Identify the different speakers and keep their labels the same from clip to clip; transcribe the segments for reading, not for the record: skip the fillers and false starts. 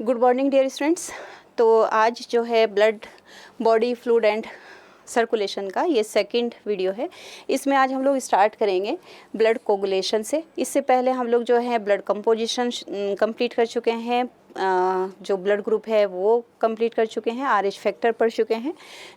Speaker 1: Good morning dear students. तो आज जो है blood body fluid and circulation का ये सेकंड वीडियो है। इसमें आज हम लोग स्टार्ट करेंगे ब्लड कोगुलेशन से। इससे पहले हम लोग जो है ब्लड कंपोजिशन कंप्लीट कर चुके हैं, जो ब्लड ग्रुप है वो कंप्लीट कर चुके हैं, RH फैक्टर पढ़ चुके हैं।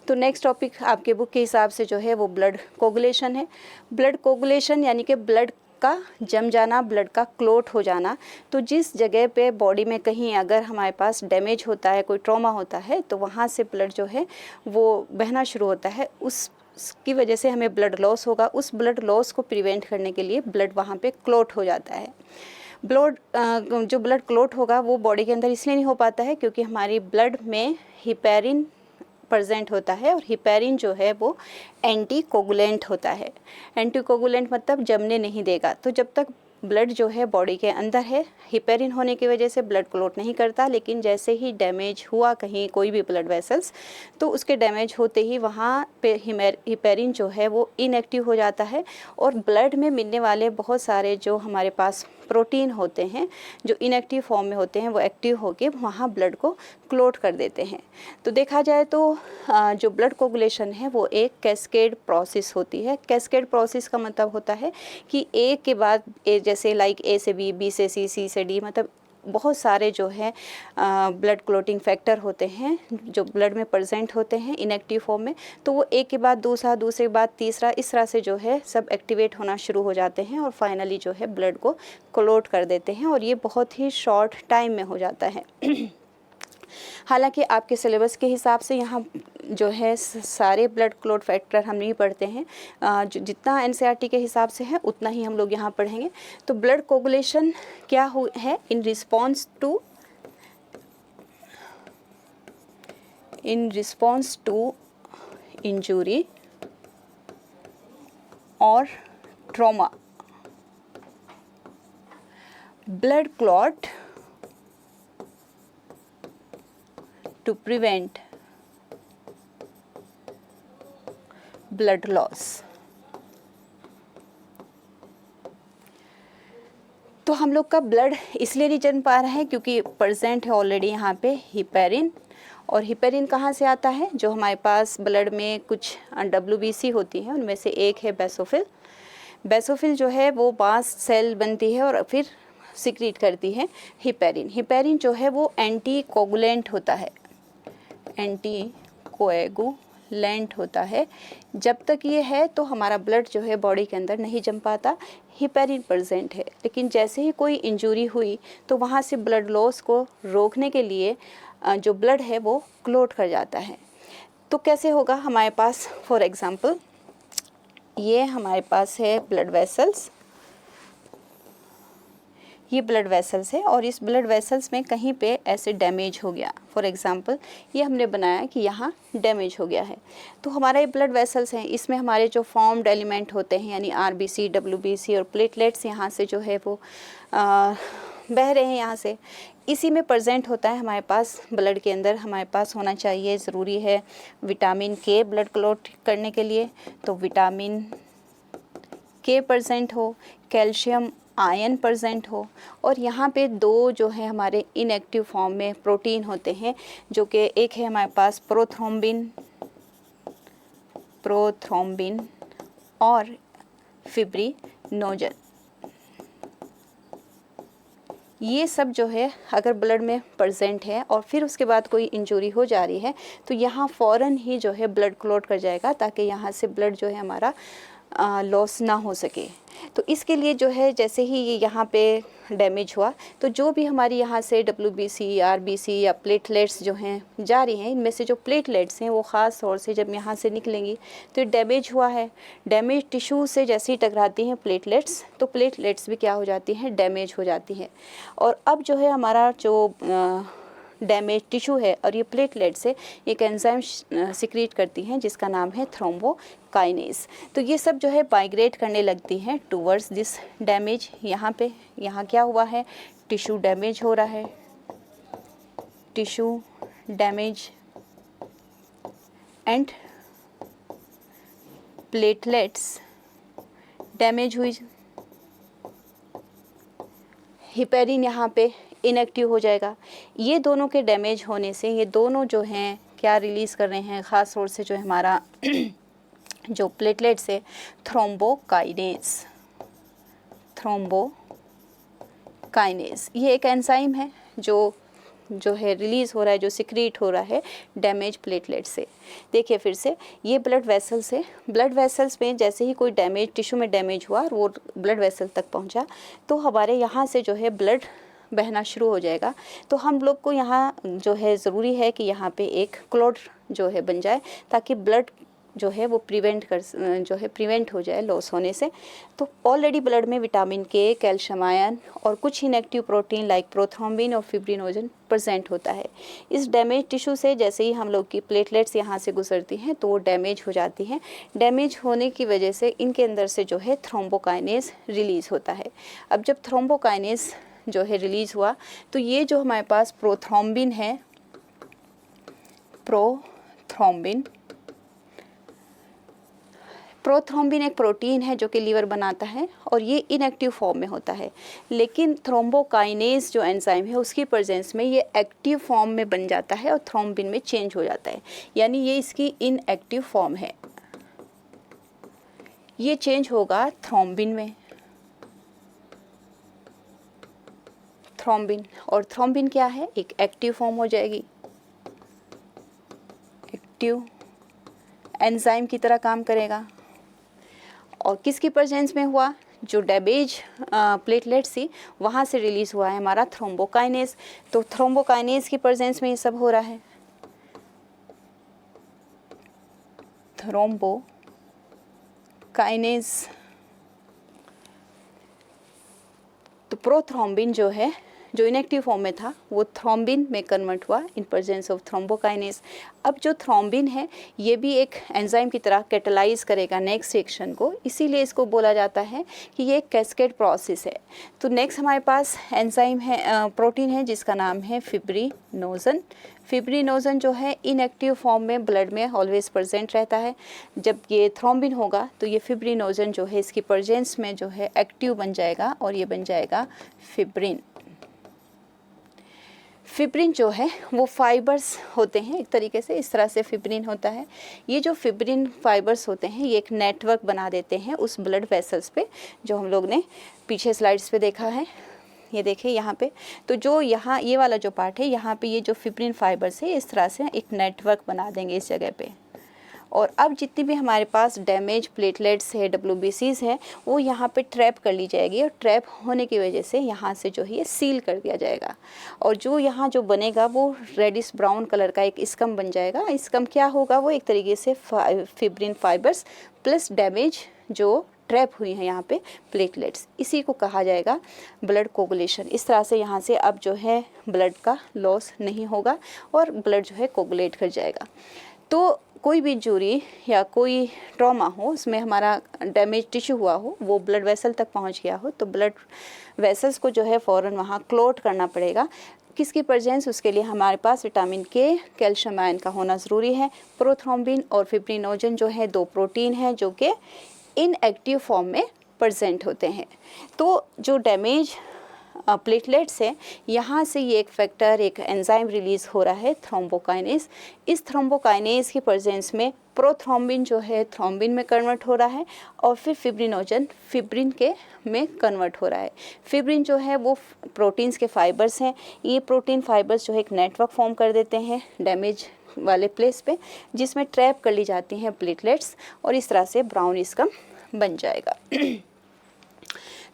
Speaker 1: तो नेक्स्ट टॉपिक आपके बुक के हिसाब से जो है वो ब्लड कोगुलेशन है। ब्लड कोगुलेशन यानी कि ब्लड का जम जाना, ब्लड का क्लोट हो जाना। तो जिस जगह पे बॉडी में कहीं अगर हमारे पास डैमेज होता है, कोई ट्रॉमा होता है, तो वहाँ से ब्लड जो है वो बहना शुरू होता है। उसकी वजह से हमें ब्लड लॉस होगा। उस ब्लड लॉस को प्रिवेंट करने के लिए ब्लड वहाँ पे क्लोट हो जाता है। जो ब्लड क्लोट होगा वो बॉडी के अंदर इसलिए नहीं हो पाता है क्योंकि हमारी ब्लड में हिपेरिन प्रेजेंट होता है, और हिपेरिन जो है वो एंटी कोगुलेंट होता है। एंटी कोगुलेंट मतलब जमने नहीं देगा। तो जब तक ब्लड जो है बॉडी के अंदर है, हिपेरिन होने की वजह से ब्लड क्लोट नहीं करता। लेकिन जैसे ही डैमेज हुआ कहीं कोई भी ब्लड वेसल्स, तो उसके डैमेज होते ही वहाँ पे हिपेरिन जो है वो इनएक्टिव हो जाता है, और ब्लड में मिलने वाले बहुत सारे जो हमारे पास प्रोटीन होते हैं जो इनएक्टिव फॉर्म में होते हैं वो एक्टिव होके वहाँ ब्लड को क्लोट कर देते हैं। तो देखा जाए तो जो ब्लड कोगुलेशन है वो एक कैस्केड प्रोसेस होती है। कैस्केड प्रोसेस का मतलब होता है कि ए के बाद ए, जैसे लाइक ए से बी, बी से सी से डी, मतलब बहुत सारे जो है ब्लड क्लोटिंग फैक्टर होते हैं जो ब्लड में प्रेजेंट होते हैं इनएक्टिव फॉर्म में। तो वो एक के बाद दूसरा, दूसरे के बाद तीसरा, इस तरह से जो है सब एक्टिवेट होना शुरू हो जाते हैं और फाइनली जो है ब्लड को क्लोट कर देते हैं, और ये बहुत ही शॉर्ट टाइम में हो जाता है। हालांकि आपके सिलेबस के हिसाब से यहाँ जो है सारे ब्लड क्लोट फैक्टर हम नहीं पढ़ते हैं, जितना NCERT के हिसाब से है उतना ही हम लोग यहाँ पढ़ेंगे। तो ब्लड कोगुलेशन क्या है? इन रिस्पॉन्स टू इंजुरी और trauma, blood clot to prevent blood loss। तो हम लोग का ब्लड इसलिए नहीं जम पा रहा है क्योंकि प्रेजेंट है ऑलरेडी यहाँ पे हिपेरिन। और हिपेरिन कहाँ से आता है? जो हमारे पास ब्लड में कुछ WBC होती हैं उनमें से एक है बेसोफिल। बेसोफिल जो है वो बास्ट सेल बनती है और फिर सिक्रीट करती है हिपेरिन। हिपेरिन जो है वो एंटी कोगुलेंट होता है, एंटी कोएगुलेंट होता है। जब तक ये है तो हमारा ब्लड जो है बॉडी के अंदर नहीं जम पाता, हिपेरिन प्रेजेंट है। लेकिन जैसे ही कोई इंजरी हुई तो वहाँ से ब्लड लॉस को रोकने के लिए जो ब्लड है वो क्लोट कर जाता है। तो कैसे होगा? हमारे पास फॉर एग्जांपल ये हमारे पास है ब्लड वेसल्स, ये ब्लड वेसल्स है, और इस ब्लड वेसल्स में कहीं पे ऐसे डैमेज हो गया। फॉर एग्जांपल ये हमने बनाया कि यहाँ डैमेज हो गया है। तो हमारे ये ब्लड वेसल्स हैं, इसमें हमारे जो फॉर्म्ड एलिमेंट होते हैं यानी RBC, WBC और प्लेटलेट्स यहाँ से जो है वो बह रहे हैं यहाँ से। इसी में प्रेजेंट होता है हमारे पास ब्लड के अंदर। हमारे पास होना चाहिए, ज़रूरी है विटामिन K ब्लड क्लोट करने के लिए। तो विटामिन K प्रेजेंट हो, कैल्शियम आयन प्रेजेंट हो, और यहाँ पे दो जो है हमारे इनएक्टिव फॉर्म में प्रोटीन होते हैं जो कि एक है हमारे पास प्रोथ्रोम्बिन और फिब्रिनोजन। ये सब जो है अगर ब्लड में प्रेजेंट है और फिर उसके बाद कोई इंजरी हो जा रही है तो यहाँ फ़ौरन ही जो है ब्लड क्लोट कर जाएगा ताकि यहाँ से ब्लड जो है हमारा लॉस ना हो सके। तो इसके लिए जो है जैसे ही ये यहाँ पे डैमेज हुआ तो जो भी हमारी यहाँ से WBC, RBC या प्लेटलेट्स जो हैं जा रही हैं, इनमें से जो प्लेटलेट्स हैं वो ख़ास तौर से जब यहाँ से निकलेंगी तो ये डैमेज हुआ है, डैमेज टिश्यू से जैसे ही टकराती हैं प्लेटलेट्स तो प्लेटलेट्स भी क्या हो जाती हैं? डैमेज हो जाती हैं। और अब जो है हमारा जो डैमेज टिश्यू है और ये प्लेटलेट से एक एंजाइम सिक्रीट करती हैं जिसका नाम है थ्रोम्बोकाइनेज। तो ये सब जो है माइग्रेट करने लगती हैं टूवर्ड्स दिस डैमेज। यहाँ पे यहाँ क्या हुआ है? टिश्यू डैमेज हो रहा है, tissue damage and platelets damage हुई। हिपेरिन यहाँ पे इनएक्टिव हो जाएगा। ये दोनों के डैमेज होने से ये दोनों जो हैं क्या रिलीज़ कर रहे हैं, ख़ास तौर से जो है हमारा जो प्लेटलेट्स है थ्रोम्बोकाइनेज, ये एक एंजाइम है जो है रिलीज़ हो रहा है, जो सिक्रीट हो रहा है डैमेज प्लेटलेट से। देखिए फिर से, ये ब्लड वेसल्स है, ब्लड वेसल्स में जैसे ही कोई डैमेज टिश्यू में डैमेज हुआ और वो ब्लड वेसल तक पहुंचा तो हमारे यहाँ से जो है ब्लड बहना शुरू हो जाएगा। तो हम लोग को यहाँ जो है ज़रूरी है कि यहाँ पे एक क्लॉट जो है बन जाए ताकि ब्लड जो है वो प्रिवेंट हो जाए लॉस होने से। तो ऑलरेडी ब्लड में विटामिन के, कैल्शियम आयन और कुछ इनएक्टिव प्रोटीन लाइक प्रोथ्रोम्बिन और फिब्रिनोजन प्रेजेंट होता है। इस डैमेज टिश्यू से जैसे ही हम लोग की प्लेटलेट्स यहाँ से गुजरती हैं तो वो डैमेज हो जाती हैं। डैमेज होने की वजह से इनके अंदर से जो है थ्रोम्बोकाइनेज रिलीज़ होता है। अब जब थ्रोम्बोकाइनेज जो है रिलीज़ हुआ तो ये जो हमारे पास प्रोथ्रोम्बिन है, प्रोथ्रोम्बिन एक प्रोटीन है जो कि लीवर बनाता है और ये इनएक्टिव फॉर्म में होता है। लेकिन थ्रोम्बोकाइनेज जो एंजाइम है उसकी प्रेजेंस में ये एक्टिव फॉर्म में बन जाता है और थ्रोम्बिन में चेंज हो जाता है, यानी ये इसकी इनएक्टिव फॉर्म है। ये चेंज होगा थ्रोम्बिन में, और थ्रोम्बिन क्या है, एक एक्टिव फॉर्म हो जाएगी, एक्टिव एंजाइम की तरह काम करेगा। और किसकी प्रेजेंस में हुआ, जो डैमेज प्लेटलेट्स थी वहाँ से रिलीज़ हुआ है हमारा थ्रोम्बोकाइनेज। तो थ्रोम्बोकाइनेज की प्रेजेंस में ये सब हो रहा है, थ्रोम्बोकाइनेज। तो प्रोथ्रोम्बिन जो है जो इनएक्टिव फॉर्म में था वो थ्रोम्बिन में कन्वर्ट हुआ इन प्रेजेंस ऑफ थ्रोम्बोकाइनेज। अब जो थ्रोम्बिन है ये भी एक एंजाइम की तरह कैटेलाइज करेगा नेक्स्ट रिएक्शन को, इसीलिए इसको बोला जाता है कि ये एक कैस्केड प्रोसेस है। तो नेक्स्ट हमारे पास एंजाइम है, प्रोटीन है जिसका नाम है फिब्रिनोजन। फिब्रिनोजन जो है इनएक्टिव फॉर्म में ब्लड में ऑलवेज प्रेजेंट रहता है। जब ये थ्रोम्बिन होगा तो ये फिब्रिनोजन जो है इसकी प्रेजेंस में जो है एक्टिव बन जाएगा और ये बन जाएगा फिब्रिन। फिब्रिन जो है वो फाइबर्स होते हैं एक तरीके से, इस तरह से फिब्रिन होता है। ये जो फिब्रिन फाइबर्स होते हैं ये एक नेटवर्क बना देते हैं उस ब्लड वेसल्स पे, जो हम लोग ने पीछे स्लाइड्स पे देखा है। ये देखिए यहाँ पे, तो जो यहाँ ये वाला जो पार्ट है यहाँ पे ये जो फिब्रिन फाइबर्स है इस तरह से एक नेटवर्क बना देंगे इस जगह पे। और अब जितनी भी हमारे पास डैमेज प्लेटलेट्स है, WBCs हैं, वो यहाँ पे ट्रैप कर ली जाएगी और ट्रैप होने की वजह से यहाँ से जो है ये सील कर दिया जाएगा। और जो यहाँ जो बनेगा वो रेडिश ब्राउन कलर का एक स्कम बन जाएगा। स्कम क्या होगा, वो एक तरीके से फिब्रिन फाइबर्स प्लस डैमेज जो ट्रैप हुई हैं यहाँ पे प्लेटलेट्स, इसी को कहा जाएगा ब्लड कोगुलेशन। इस तरह से यहाँ से अब जो है ब्लड का लॉस नहीं होगा और ब्लड जो है कोगुलेट कर जाएगा। तो कोई भी इंजरी या कोई ट्रॉमा हो, उसमें हमारा डैमेज टिश्यू हुआ हो, वो ब्लड वेसल तक पहुंच गया हो, तो ब्लड वेसल्स को जो है फ़ौरन वहाँ क्लॉट करना पड़ेगा। किसकी प्रेजेंस, उसके लिए हमारे पास विटामिन के, कैल्शियम आयन का होना ज़रूरी है। प्रोथ्रोम्बिन और फिब्रिनोजन जो है 2 प्रोटीन हैं जो कि इनएक्टिव फॉर्म में प्रेजेंट होते हैं। तो जो डैमेज प्लेटलेट्स है यहाँ से ये एक फैक्टर, एक एंजाइम रिलीज़ हो रहा है थ्रोम्बोकाइनेज। इस थ्रोम्बोकाइनेज की प्रेजेंस में प्रोथ्रोम्बिन जो है थ्रोम्बिन में कन्वर्ट हो रहा है और फिर फिब्रिनोजन फिब्रिन के में कन्वर्ट हो रहा है। फिब्रिन जो है वो प्रोटीन्स के फाइबर्स हैं। ये प्रोटीन फाइबर्स जो है एक नेटवर्क फॉर्म कर देते हैं डैमेज वाले प्लेस पे, जिसमें ट्रैप कर ली जाती हैं प्लेटलेट्स और इस तरह से ब्राउन स्कम बन जाएगा।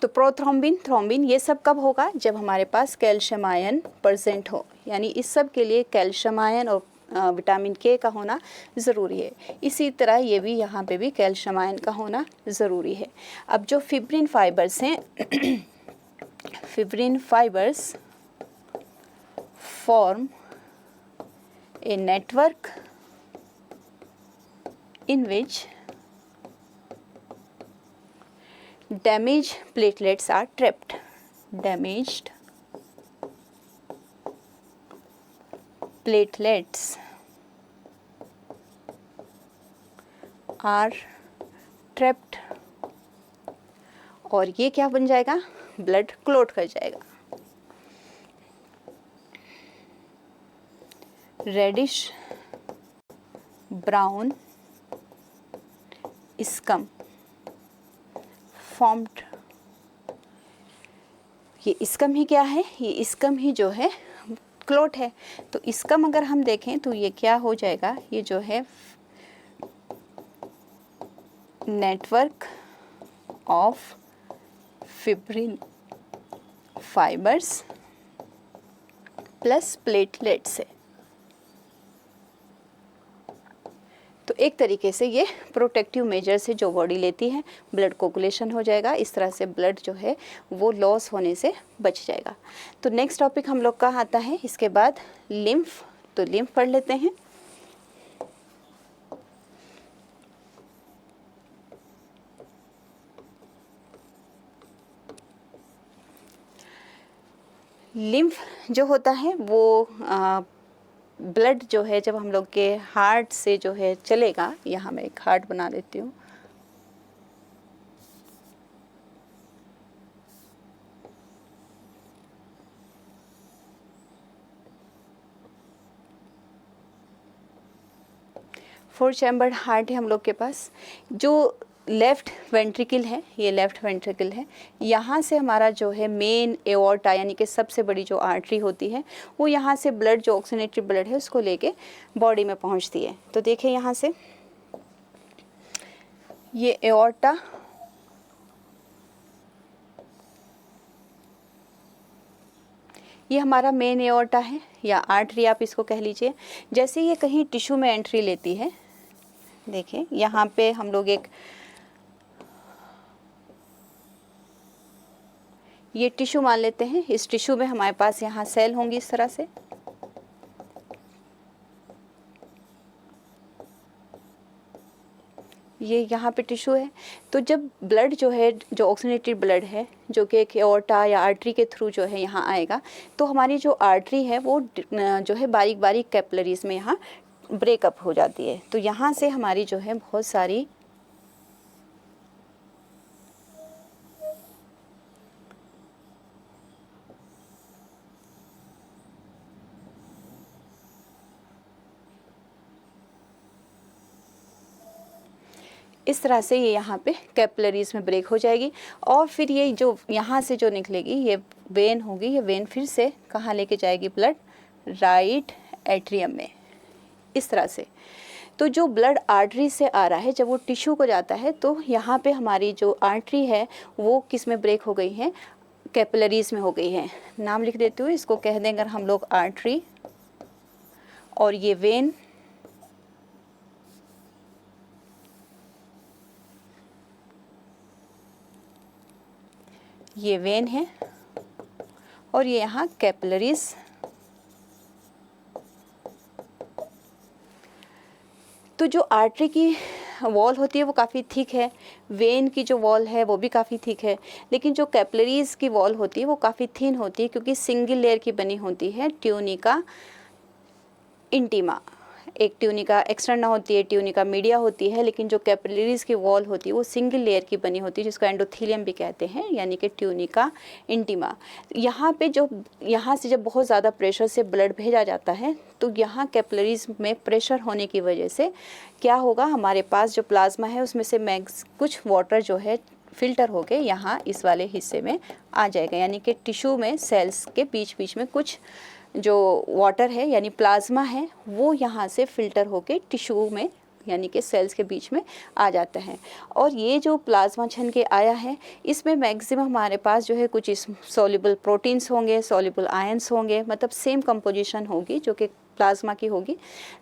Speaker 1: तो प्रोथ्रोम्बिन, थ्रोम्बिन ये सब कब होगा, जब हमारे पास कैल्शियम आयन प्रेजेंट हो, यानी इस सब के लिए कैल्शियम आयन और विटामिन के का होना ज़रूरी है। इसी तरह ये भी यहाँ पे भी कैल्शियम आयन का होना ज़रूरी है। अब जो फिब्रिन फाइबर्स हैं fibrin fibres form a network in which damaged platelets are trapped. Damaged platelets are trapped और ये क्या बन जाएगा, ब्लड क्लॉट कर जाएगा। Reddish brown scum formed. ये स्कम ही क्या है, ये स्कम ही जो है क्लोट है। तो स्कम अगर हम देखें तो ये क्या हो जाएगा, ये जो है network of fibrin fibres plus platelets है। तो एक तरीके से ये प्रोटेक्टिव मेजर से जो बॉडी लेती है, ब्लड कोगुलेशन हो जाएगा, इस तरह से ब्लड जो है वो लॉस होने से बच जाएगा। तो नेक्स्ट टॉपिक हम लोग का आता है इसके बाद लिम्फ। तो लिम्फ पढ़ लेते हैं। लिम्फ जो होता है वो ब्लड जो है जब हम लोग के हार्ट से जो है चलेगा, यहाँ मैं एक हार्ट बना देती हूँ। फोर चैम्बर्ड हार्ट है हम लोग के पास। जो लेफ़्ट वेंट्रिकल है, ये लेफ़्ट वेंट्रिकल है, यहाँ से हमारा जो है मेन एओर्टा यानी कि सबसे बड़ी जो आर्टरी होती है वो यहाँ से ब्लड जो ऑक्सीजनेटेड ब्लड है उसको लेके बॉडी में पहुँचती है। तो देखिए यहाँ से ये एओर्टा, ये हमारा मेन एओर्टा है या आर्टरी आप इसको कह लीजिए। जैसे ये कहीं टिश्यू में एंट्री लेती है, देखिए यहाँ पे हम लोग एक ये टिश्यू मान लेते हैं। इस टिश्यू में हमारे पास यहाँ सेल होंगी इस तरह से। ये यहाँ पे टिश्यू है। तो जब ब्लड जो है, जो ऑक्सीजनेटेड ब्लड है जो कि एक एओर्टा या आर्टरी के थ्रू जो है यहाँ आएगा, तो हमारी जो आर्टरी है वो जो है बारीक बारीक कैपिलरीज में यहाँ ब्रेकअप हो जाती है। तो यहाँ से हमारी जो है बहुत सारी इस तरह से ये यहाँ पे कैपिलरीज में ब्रेक हो जाएगी और फिर ये जो यहाँ से जो निकलेगी ये वेन होगी। ये वेन फिर से कहाँ लेके जाएगी ब्लड, राइट एट्रियम में, इस तरह से। तो जो ब्लड आर्टरी से आ रहा है जब वो टिश्यू को जाता है तो यहाँ पे हमारी जो आर्टरी है वो किस में ब्रेक हो गई है, कैपिलरीज में हो गई है। नाम लिख देती हूँ, इसको कह देंगे हम लोग आर्टरी, और ये वेन, ये वेन है और ये यहाँ कैपिलरीज। तो जो आर्टरी की वॉल होती है वो काफ़ी थिक है, वेन की जो वॉल है वो भी काफ़ी थिक है, लेकिन जो कैपिलरीज की वॉल होती है वो काफ़ी थिन होती है क्योंकि सिंगल लेयर की बनी होती है ट्यूनिका इंटीमा। एक ट्यूनिका एक्सटर्ना होती है, ट्यूनिका मीडिया होती है, लेकिन जो कैपिलरीज की वॉल होती है वो सिंगल लेयर की बनी होती है जिसको एंडोथेलियम भी कहते हैं, यानी कि ट्यूनिका इंटीमा। यहाँ पे जो यहाँ से जब बहुत ज़्यादा प्रेशर से ब्लड भेजा जाता है तो यहाँ कैपिलरीज में प्रेशर होने की वजह से क्या होगा, हमारे पास जो प्लाज्मा है उसमें से कुछ वाटर जो है फिल्टर होके यहाँ इस वाले हिस्से में आ जाएगा, यानी कि टिश्यू में सेल्स के बीच बीच में कुछ जो वाटर है यानी प्लाज्मा है वो यहाँ से फिल्टर होके टिश्यू में यानी कि सेल्स के बीच में आ जाता है। और ये जो प्लाज्मा छन के आया है इसमें मैक्सिमम हमारे पास जो है कुछ सॉल्युबल प्रोटीन्स होंगे, सॉल्युबल आयंस होंगे, मतलब सेम कंपोजिशन होगी जो कि प्लाज्मा की होगी,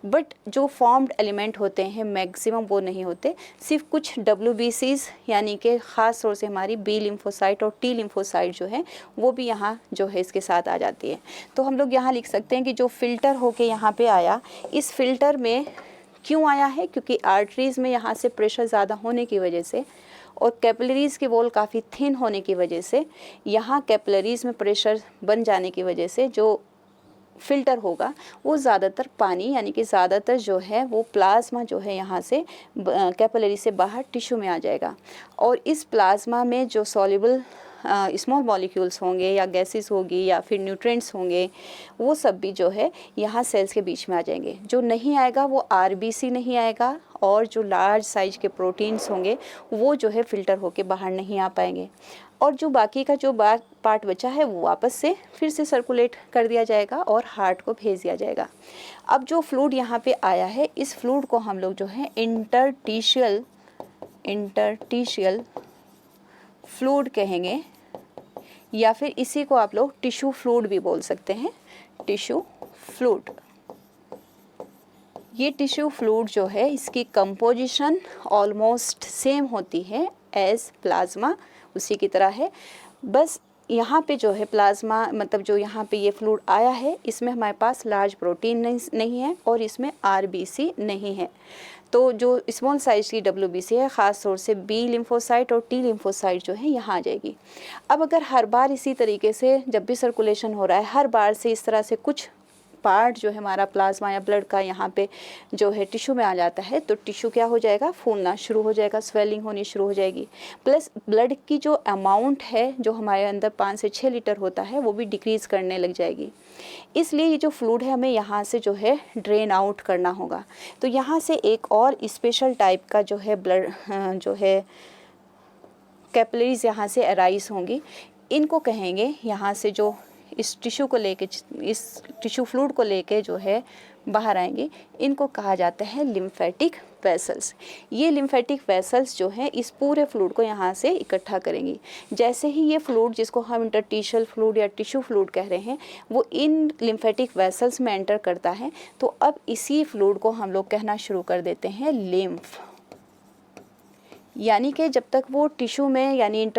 Speaker 1: बट जो फॉर्म्ड एलिमेंट होते हैं मैक्सिमम वो नहीं होते। सिर्फ कुछ WBCs यानी कि ख़ास तौर से हमारी B लिम्फोसाइट और T लिम्फोसाइट जो है वो भी यहाँ जो है इसके साथ आ जाती है। तो हम लोग यहाँ लिख सकते हैं कि जो फ़िल्टर होके यहाँ पे आया, इस फिल्टर में क्यों आया है, क्योंकि आर्टरीज़ में यहाँ से प्रेशर ज़्यादा होने की वजह से और कैपिलरीज़ की वॉल काफ़ी थिन होने की वजह से यहाँ कैपिलरीज़ में प्रेशर बन जाने की वजह से जो फ़िल्टर होगा वो ज़्यादातर पानी यानी कि ज़्यादातर जो है वो प्लाज्मा जो है यहाँ से कैपिलरी से बाहर टिश्यू में आ जाएगा। और इस प्लाज्मा में जो सॉल्युबल स्मॉल मॉलिक्यूल्स होंगे या गैसेस होगी या फिर न्यूट्रिएंट्स होंगे, वो सब भी जो है यहाँ सेल्स के बीच में आ जाएंगे। जो नहीं आएगा वो आरबीसी नहीं आएगा, और जो लार्ज साइज के प्रोटीन्स होंगे वो जो है फ़िल्टर होके बाहर नहीं आ पाएंगे, और जो बाकी का जो पार्ट बचा है वो वापस से फिर से सर्कुलेट कर दिया जाएगा और हार्ट को भेज दिया जाएगा। अब जो फ्लूइड यहाँ पे आया है, इस फ्लूइड को हम लोग जो है इंटरटिशियल फ्लूइड कहेंगे, या फिर इसी को आप लोग टिश्यू फ्लूइड भी बोल सकते हैं, टिश्यू फ्लूइड। ये टिश्यू फ्लूइड जो है इसकी कंपोजिशन ऑलमोस्ट सेम होती है एज प्लाज्मा, उसी की तरह है। बस यहाँ पे जो है प्लाज्मा मतलब जो यहाँ पे ये फ्लूइड आया है, इसमें हमारे पास लार्ज प्रोटीन नहीं है और इसमें आरबीसी नहीं है। तो जो स्मॉल साइज की डब्ल्यूबीसी है, ख़ास तौर से बी लिम्फोसाइट और टी लिम्फोसाइट जो है यहाँ आ जाएगी। अब अगर हर बार इसी तरीके से जब भी सर्कुलेशन हो रहा है, हर बार से इस तरह से कुछ पार्ट जो है हमारा प्लाज्मा या ब्लड का यहाँ पे जो है टिश्यू में आ जाता है, तो टिश्यू क्या हो जाएगा, फूलना शुरू हो जाएगा, स्वेलिंग होनी शुरू हो जाएगी। प्लस ब्लड की जो अमाउंट है जो हमारे अंदर 5 से 6 लीटर होता है वो भी डिक्रीज़ करने लग जाएगी। इसलिए ये जो फ्लूइड है हमें यहाँ से जो है ड्रेन आउट करना होगा। तो यहाँ से एक और स्पेशल टाइप का जो है ब्लड जो है कैपिलरीज यहाँ से अराइज होंगी। इनको कहेंगे यहाँ से जो इस टिश्यू को लेके, इस टिश्यू फ्लूइड को लेके जो है बाहर आएंगे, इनको कहा जाता है लिम्फेटिक वेसल्स। ये लिम्फेटिक वेसल्स जो है इस पूरे फ्लूइड को यहाँ से इकट्ठा करेंगी। जैसे ही ये फ्लूइड, जिसको हम इंटरटिशियल फ्लूइड या टिश्यू फ्लूइड कह रहे हैं, वो इन लिम्फेटिक वेसल्स में एंटर करता है, तो अब इसी फ्लूइड को हम लोग कहना शुरू कर देते हैं लिम्फ। यानी कि जब तक वो टिश्यू में यानी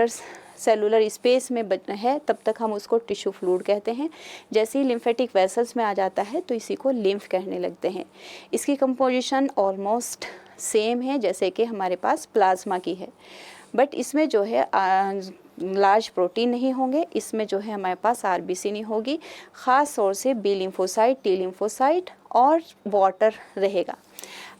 Speaker 1: सेलुलर स्पेस में है, तब तक हम उसको टिश्यू फ्लूइड कहते हैं। जैसे ही लिम्फेटिक वेसल्स में आ जाता है तो इसी को लिम्फ कहने लगते हैं। इसकी कंपोजिशन ऑलमोस्ट सेम है जैसे कि हमारे पास प्लाज्मा की है, बट इसमें जो है लार्ज प्रोटीन नहीं होंगे, इसमें जो है हमारे पास आरबीसी नहीं होगी, ख़ास तौर से बी लिम्फोसाइट, टी लिम्फोसाइट और वाटर रहेगा।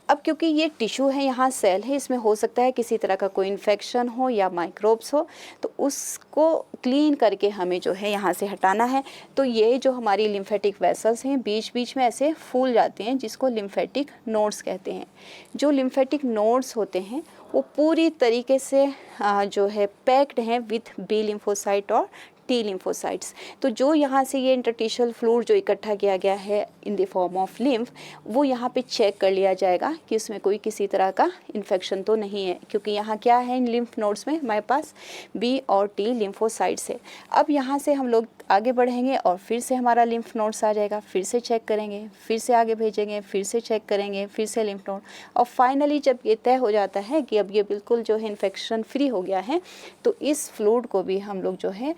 Speaker 1: अब क्योंकि ये टिश्यू है, यहाँ सेल है, इसमें हो सकता है किसी तरह का कोई इन्फेक्शन हो या माइक्रोब्स हो, तो उसको क्लीन करके हमें जो है यहाँ से हटाना है। तो ये जो हमारी लिम्फेटिक वेसल्स हैं बीच बीच में ऐसे फूल जाते हैं, जिसको लिम्फेटिक नोड्स कहते हैं। जो लिम्फेटिक नोड्स होते हैं वो पूरी तरीके से जो है पैक्ड हैं विथ बी लिम्फोसाइट और टी लिम्फोसाइट्स। तो जो यहाँ से ये इंटरटिशियल फ्लूइड जो इकट्ठा किया गया है in the form of lymph, वो यहाँ पे चेक कर लिया जाएगा कि उसमें कोई किसी तरह का इन्फेक्शन तो नहीं है, क्योंकि यहाँ क्या है इन लिम्फ नोड्स में हमारे पास बी और टी लिम्फोसाइट्स है। अब यहाँ से हम लोग आगे बढ़ेंगे और फिर से हमारा लिम्फ नोड्स आ जाएगा, फिर से चेक करेंगे, फिर से आगे भेजेंगे, फिर से चेक करेंगे, फिर से लिम्फ नोड, और फाइनली जब ये तय हो जाता है कि अब ये बिल्कुल जो है इन्फेक्शन फ्री हो गया है, तो इस फ्लूइड को भी हम लोग जो है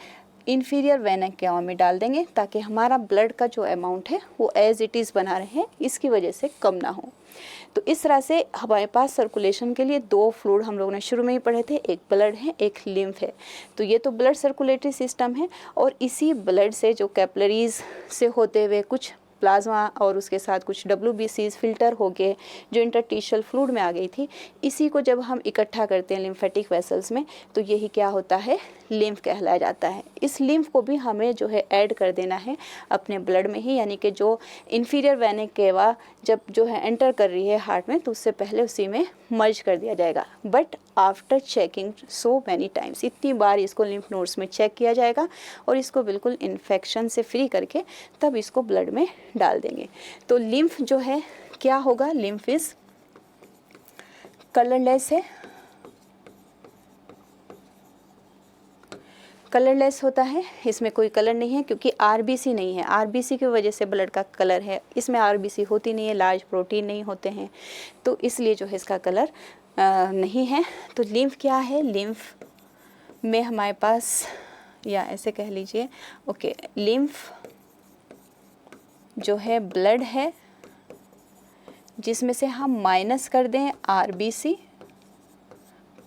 Speaker 1: इन्फीरियर वेना केवा में डाल देंगे, ताकि हमारा ब्लड का जो अमाउंट है वो एज इट इज़ बना रहे, इसकी वजह से कम ना हो। तो इस तरह से हमारे पास सर्कुलेशन के लिए 2 फ्लूइड हम लोगों ने शुरू में ही पढ़े थे, एक ब्लड है, एक लिम्फ है। तो ये तो ब्लड सर्कुलेटरी सिस्टम है, और इसी ब्लड से जो कैपिलरीज से होते हुए कुछ प्लाज्मा और उसके साथ कुछ डब्ल्यूबीसीज फिल्टर हो गए जो इंटरटिशियल फ्लूइड में आ गई थी, इसी को जब हम इकट्ठा करते हैं लिम्फेटिक वेसल्स में, तो यही क्या होता है, लिम्फ कहलाया जाता है। इस लिम्फ को भी हमें जो है ऐड कर देना है अपने ब्लड में ही, यानी कि जो इन्फीरियर वेना केवा जब जो है एंटर कर रही है हार्ट में, तो उससे पहले उसी में मर्ज कर दिया जाएगा, but after checking so many times, इतनी बार इसको लिम्फ नोड्स में चेक किया जाएगा और इसको बिल्कुल इन्फेक्शन से फ्री करके तब इसको ब्लड में डाल देंगे। तो लिम्फ जो है क्या होगा, लिम्फ इज कलरलेस है, कलरलेस होता है, इसमें कोई कलर नहीं है, क्योंकि आरबीसी नहीं है। आरबीसी की वजह से ब्लड का कलर है, इसमें आरबीसी होती नहीं है, लार्ज प्रोटीन नहीं होते हैं, तो इसलिए जो है इसका कलर नहीं है। तो लिम्फ क्या है, लिम्फ में हमारे पास, या ऐसे कह लीजिए, ओके, लिम्फ जो है ब्लड है जिसमें से हम माइनस कर दें आरबीसी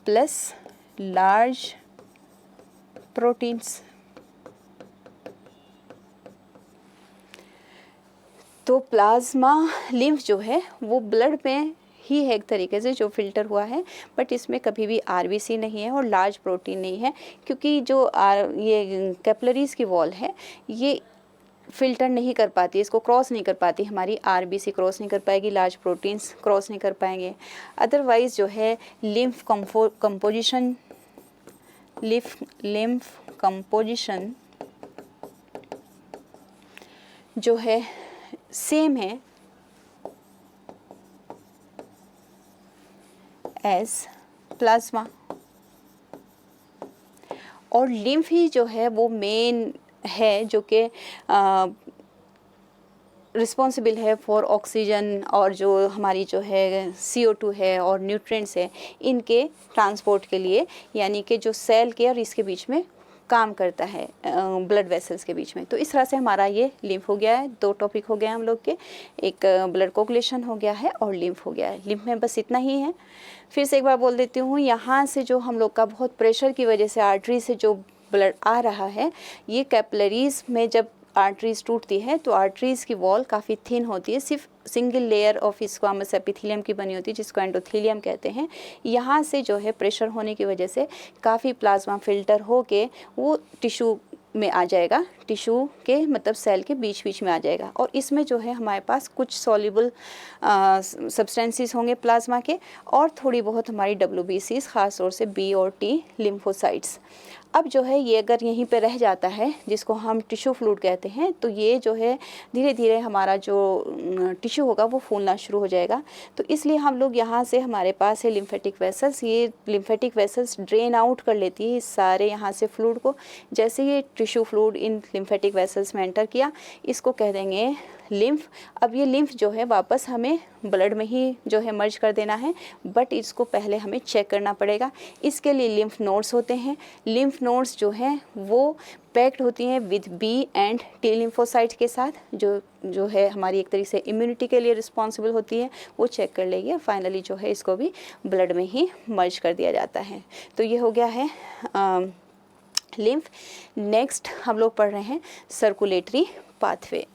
Speaker 1: प्लस लार्ज प्रोटीन्स। तो प्लाज्मा लिम्फ जो है वो ब्लड में ही है एक तरीके से जो फ़िल्टर हुआ है, बट इसमें कभी भी आरबीसी नहीं है और लार्ज प्रोटीन नहीं है, क्योंकि जो ये कैपिलरीज़ की वॉल है ये फ़िल्टर नहीं कर पाती, इसको क्रॉस नहीं कर पाती, हमारी आरबीसी क्रॉस नहीं कर पाएगी, लार्ज प्रोटीन्स क्रॉस नहीं कर पाएंगे। अदरवाइज़ जो है लिम्फ कंपोजिशन जो है सेम है एज प्लाज्मा, और लिम्फ ही जो है वो मेन है जो कि रिस्पॉन्सिबल है फॉर ऑक्सीजन, और जो हमारी जो है CO2 है और न्यूट्रिएंट्स है इनके ट्रांसपोर्ट के लिए, यानी कि जो सेल के और इसके बीच में काम करता है ब्लड वेसल्स के बीच में। तो इस तरह से हमारा ये लिम्फ हो गया है। 2 टॉपिक हो गए हम लोग के, एक ब्लड कोगुलेशन हो गया है और लिम्फ हो गया है। लिम्फ में बस इतना ही है। फिर से एक बार बोल देती हूँ, यहाँ से जो हम लोग का बहुत प्रेशर की वजह से आर्टरी से जो ब्लड आ रहा है, ये कैपिलरीज़ में जब आर्टरीज़ टूटती है तो आर्टरीज़ की वॉल काफ़ी थिन होती है, सिर्फ single layer of squamous epithelium की बनी होती है, जिसको एंडोथेलियम कहते हैं। यहाँ से जो है प्रेशर होने की वजह से काफ़ी प्लाज्मा फिल्टर होके वो टिश्यू में आ जाएगा, टिश्यू के मतलब सेल के बीच बीच में आ जाएगा, और इसमें जो है हमारे पास कुछ सॉल्युबल सब्सटेंसेस होंगे प्लाज्मा के, और थोड़ी बहुत हमारी WBCs, ख़ास तौर से B और T लिम्फोसाइट्स। अब जो है ये अगर यहीं पे रह जाता है, जिसको हम टिश्यू फ्लूइड कहते हैं, तो ये जो है धीरे धीरे हमारा जो टिश्यू होगा वो फूलना शुरू हो जाएगा। तो इसलिए हम लोग यहाँ से, हमारे पास है लिम्फेटिक वेसल्स, ये लिम्फेटिक वेसल्स ड्रेन आउट कर लेती है इस सारे यहाँ से फ्लूइड को। जैसे ये tissue fluid in lymphatic vessels में एंटर किया, इसको कह देंगे लिम्फ। अब ये लिम्फ जो है वापस हमें ब्लड में ही जो है मर्ज कर देना है, बट इसको पहले हमें चेक करना पड़ेगा। इसके लिए लिम्फ नोड्स होते हैं। लिम्फ नोड्स जो हैं वो पैक्ड होती हैं with B and T lymphocyte के साथ, जो है हमारी एक तरीके से इम्यूनिटी के लिए रिस्पॉन्सिबल होती है, वो चेक कर लेगी, और फाइनली जो है इसको भी ब्लड में ही मर्ज कर दिया जाता है। तो ये हो गया है लिम्फ। नेक्स्ट हम लोग पढ़ रहे हैं सर्कुलेटरी पाथवे।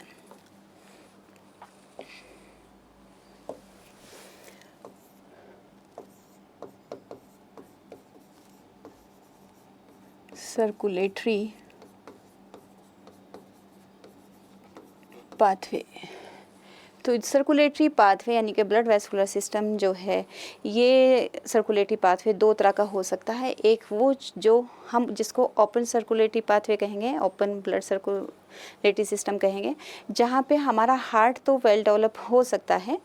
Speaker 1: सर्कुलेटरी पाथवे, तो सर्कुलेटरी पाथवे यानी कि ब्लड वेस्कुलर सिस्टम जो है, ये सर्कुलेटरी पाथवे 2 तरह का हो सकता है। एक वो जो हम जिसको ओपन सर्कुलेटरी पाथवे कहेंगे, ओपन ब्लड सर्कुलेटरी सिस्टम कहेंगे, जहाँ पे हमारा हार्ट तो वेल डेवलप हो सकता है,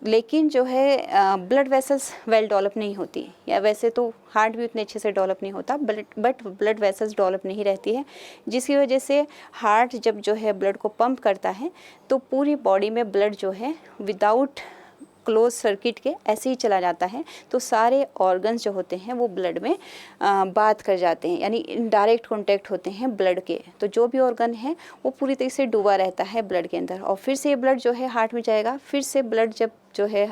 Speaker 1: लेकिन जो है ब्लड वेसल्स वेल डेवलप नहीं होती, या वैसे तो हार्ट भी उतने अच्छे से डेवलप नहीं होता, बट ब्लड वेसल्स डेवलप नहीं रहती है, जिसकी वजह से हार्ट जब जो है ब्लड को पंप करता है तो पूरी बॉडी में ब्लड जो है विदाउट क्लोज सर्किट के ऐसे ही चला जाता है, तो सारे ऑर्गन्स जो होते हैं वो ब्लड में बात कर जाते हैं, यानी इनडायरेक्ट कॉन्टैक्ट होते हैं ब्लड के। तो जो भी ऑर्गन है वो पूरी तरीके से डूबा रहता है ब्लड के अंदर, और फिर से ये ब्लड जो है हार्ट में जाएगा। फिर से ब्लड जब जो है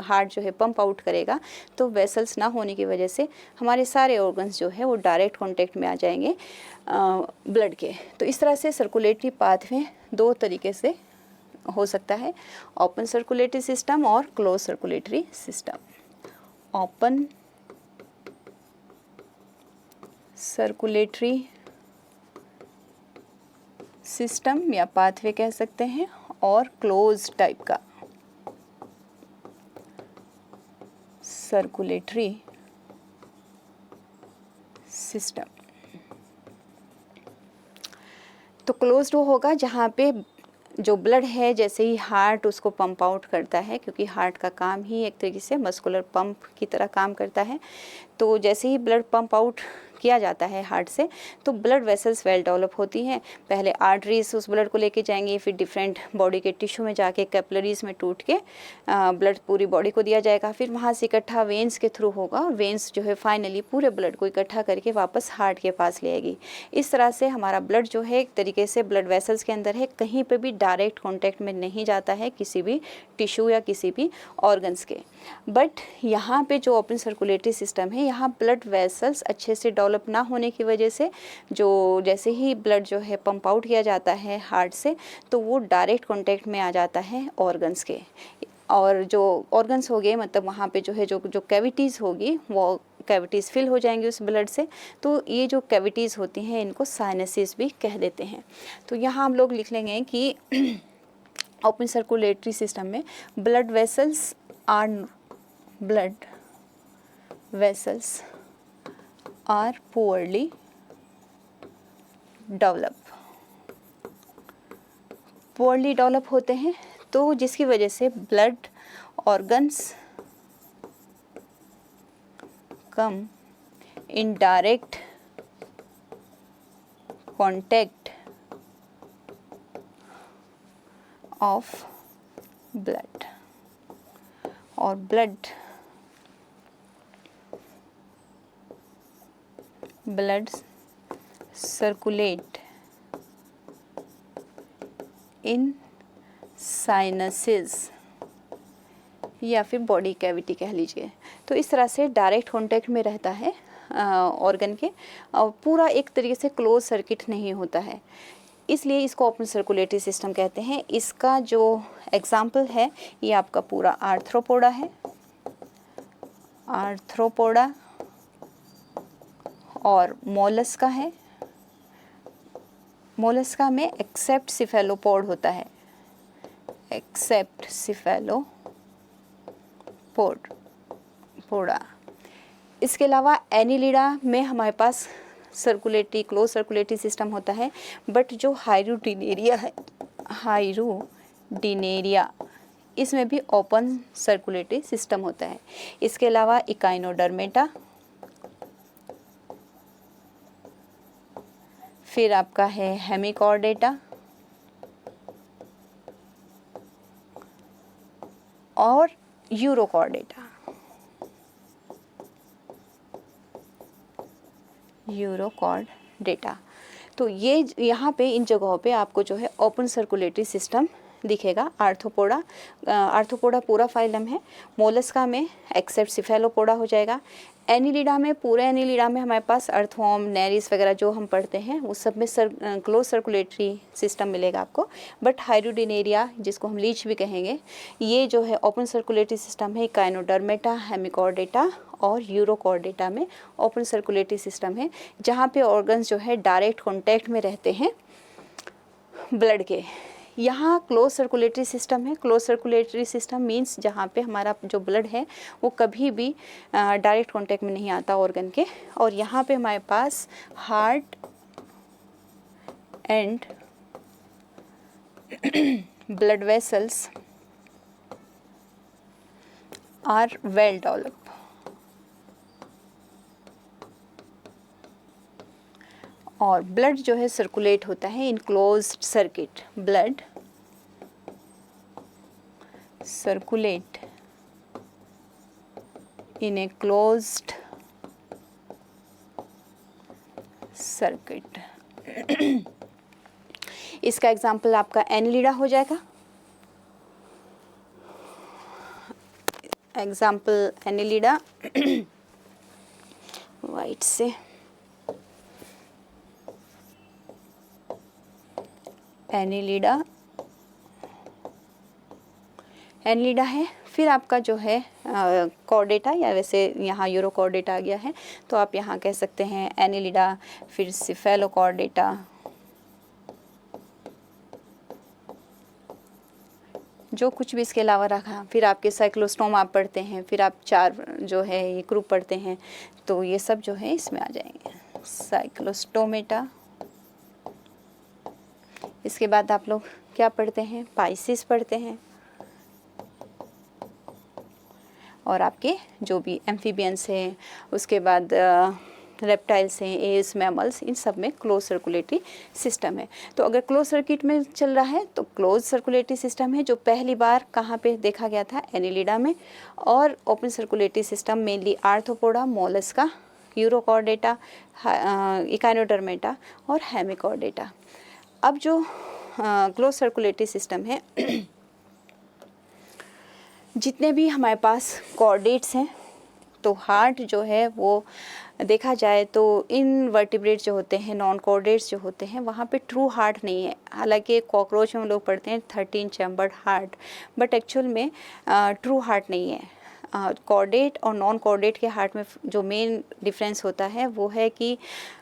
Speaker 1: हार्ट जो है पंप आउट करेगा, तो वेसल्स ना होने की वजह से हमारे सारे ऑर्गन्स जो है वो डायरेक्ट कॉन्टैक्ट में आ जाएंगे ब्लड के। तो इस तरह से सर्कुलेटरी पाथवे 2 तरीके से हो सकता है, ओपन सर्कुलेटरी सिस्टम और close circulatory system. Open circulatory system या पाथवे कह सकते हैं, और क्लोज टाइप का सर्कुलेटरी सिस्टम। तो क्लोज्ड वो होगा जहाँ पे जो ब्लड है जैसे ही हार्ट उसको पंप आउट करता है, क्योंकि हार्ट का काम ही एक तरीके से मस्कुलर पंप की तरह काम करता है। तो जैसे ही ब्लड पंप आउट किया जाता है हार्ट से, तो ब्लड वेसल्स वेल डेवलप होती हैं। पहले आर्टरीज उस ब्लड को लेके जाएंगे, फिर डिफरेंट बॉडी के टिश्यू में जाके कैपिलरीज में टूट के ब्लड पूरी बॉडी को दिया जाएगा। फिर वहाँ से इकट्ठा वेंस के थ्रू होगा, और वेंस जो है फाइनली पूरे ब्लड को इकट्ठा करके वापस हार्ट के पास ले आएगी। इस तरह से हमारा ब्लड जो है एक तरीके से ब्लड वेसल्स के अंदर है, कहीं पर भी डायरेक्ट कॉन्टैक्ट में नहीं जाता है किसी भी टिश्यू या किसी भी ऑर्गन्स के। बट यहाँ पे जो ओपन सर्कुलेटरी सिस्टम है, यहाँ ब्लड वेसल्स अच्छे से डेवलप ना होने की वजह से जो जैसे ही ब्लड जो है पंप आउट किया जाता है हार्ट से, तो वो डायरेक्ट कॉन्टैक्ट में आ जाता है ऑर्गन्स के। और जो ऑर्गन्स हो गए मतलब वहाँ पे जो है जो कैविटीज़ होगी वो कैविटीज़ फिल हो जाएंगी उस ब्लड से। तो ये जो कैविटीज़ होती हैं इनको साइनसेस भी कह देते हैं। तो यहाँ हम लोग लिख लेंगे कि ओपन सर्कुलेटरी सिस्टम में blood vessels are poorly develop होते हैं, तो जिसकी वजह से blood organs come in direct contact of blood, और ब्लड सर्कुलेट इन साइनसेस या फिर बॉडी कैविटी कह लीजिए। तो इस तरह से डायरेक्ट कांटेक्ट में रहता है ऑर्गन के, और पूरा एक तरीके से क्लोज सर्किट नहीं होता है, इसलिए इसको ओपन सर्कुलेटरी सिस्टम कहते हैं। इसका जो एग्जाम्पल है ये आपका पूरा आर्थ्रोपोडा है। आर्थ्रोपोडा और मोलस्का है। मोलस्का में एक्सेप्ट सिफेलोपोड होता है, एक्सेप्ट सिफेलोपोडा। इसके अलावा एनिलिडा में हमारे पास क्लोज सर्कुलेटरी सिस्टम होता है, बट जो हाइरूडिनेरिया इसमें भी ओपन सर्कुलेटरी सिस्टम होता है। इसके अलावा इकाइनोडर्मेटा, फिर आपका है हेमिकॉर्डेटा और यूरोकॉर्डेटा। तो ये यहाँ पे इन जगहों पे आपको जो है ओपन सर्कुलेटरी सिस्टम दिखेगा। आर्थ्रोपोडा पूरा फाइलम है। मोलस्का में एक्सेप्ट सिफेलोपोडा हो जाएगा। एनिलिडा में पूरे एनिलिडा में हमारे पास अर्थवॉर्म, नेरिस वगैरह जो हम पढ़ते हैं उस सब में क्लोज सर्कुलेटरी सिस्टम मिलेगा आपको। बट हाइड्रोडिनेरिया जिसको हम लीच भी कहेंगे, ये जो है ओपन सर्कुलेटरी सिस्टम है। काइनोडर्मेटा, हेमिकॉर्डेटा और यूरोकॉर्डेटा में ओपन सर्कुलेटरी सिस्टम है, जहाँ पे ऑर्गन्स जो है डायरेक्ट कॉन्टैक्ट में रहते हैं ब्लड के। यहाँ क्लोज सर्कुलेटरी सिस्टम है। क्लोज सर्कुलेटरी सिस्टम मीन्स जहाँ पे हमारा जो ब्लड है वो कभी भी डायरेक्ट कांटेक्ट में नहीं आता ऑर्गन के। और यहाँ पे हमारे पास heart and blood vessels are well developed, और ब्लड जो है सर्कुलेट होता है in closed circuit. Blood circulate in a closed circuit. इसका एग्जाम्पल आपका एनिलिडा हो जाएगा। एग्जाम्पल एनिलिडा वाइट से एनिलिडा है। फिर आपका जो है कॉर्डेटा, या वैसे यहाँ यूरोकॉर्डेटा आ गया है तो आप यहाँ कह सकते हैं एनिलिडा, फिर सिफेलोकॉर्डेटा, जो कुछ भी इसके अलावा रखा। फिर आपके साइक्लोस्टोम आप पढ़ते हैं, फिर आप 4 जो है ये ग्रुप पढ़ते हैं, तो ये सब जो है इसमें आ जाएंगे। साइक्लोस्टोमेटा, इसके बाद आप लोग क्या पढ़ते हैं, पाइसिस पढ़ते हैं, और आपके जो भी एम्फीबियंस हैं, उसके बाद रेप्टाइल्स हैं, एज, मैमल्स, इन सब में क्लोज सर्कुलेटरी सिस्टम है। तो अगर क्लोज सर्किट में चल रहा है तो क्लोज सर्कुलेटरी सिस्टम है, जो पहली बार कहाँ पे देखा गया था, एनिलिडा में। और open circulatory system mainly arthropoda, Mollusca, urochordata, Echinodermata और हेमिकॉर्डेटा। अब जो क्लोज सर्कुलेटरी सिस्टम है, जितने भी हमारे पास कॉर्डेट्स हैं, तो हार्ट जो है वो देखा जाए तो इन वर्टिब्रेट जो होते हैं, नॉन कॉर्डेट्स जो होते हैं, वहाँ पे ट्रू हार्ट नहीं है। हालांकि कॉकरोच में हम लोग पढ़ते हैं 13 चैम्बर्ड हार्ट, बट एक्चुअल में ट्रू हार्ट नहीं है। कॉर्डेट और नॉन कॉर्डेट के हार्ट में जो मेन डिफरेंस होता है वो है कि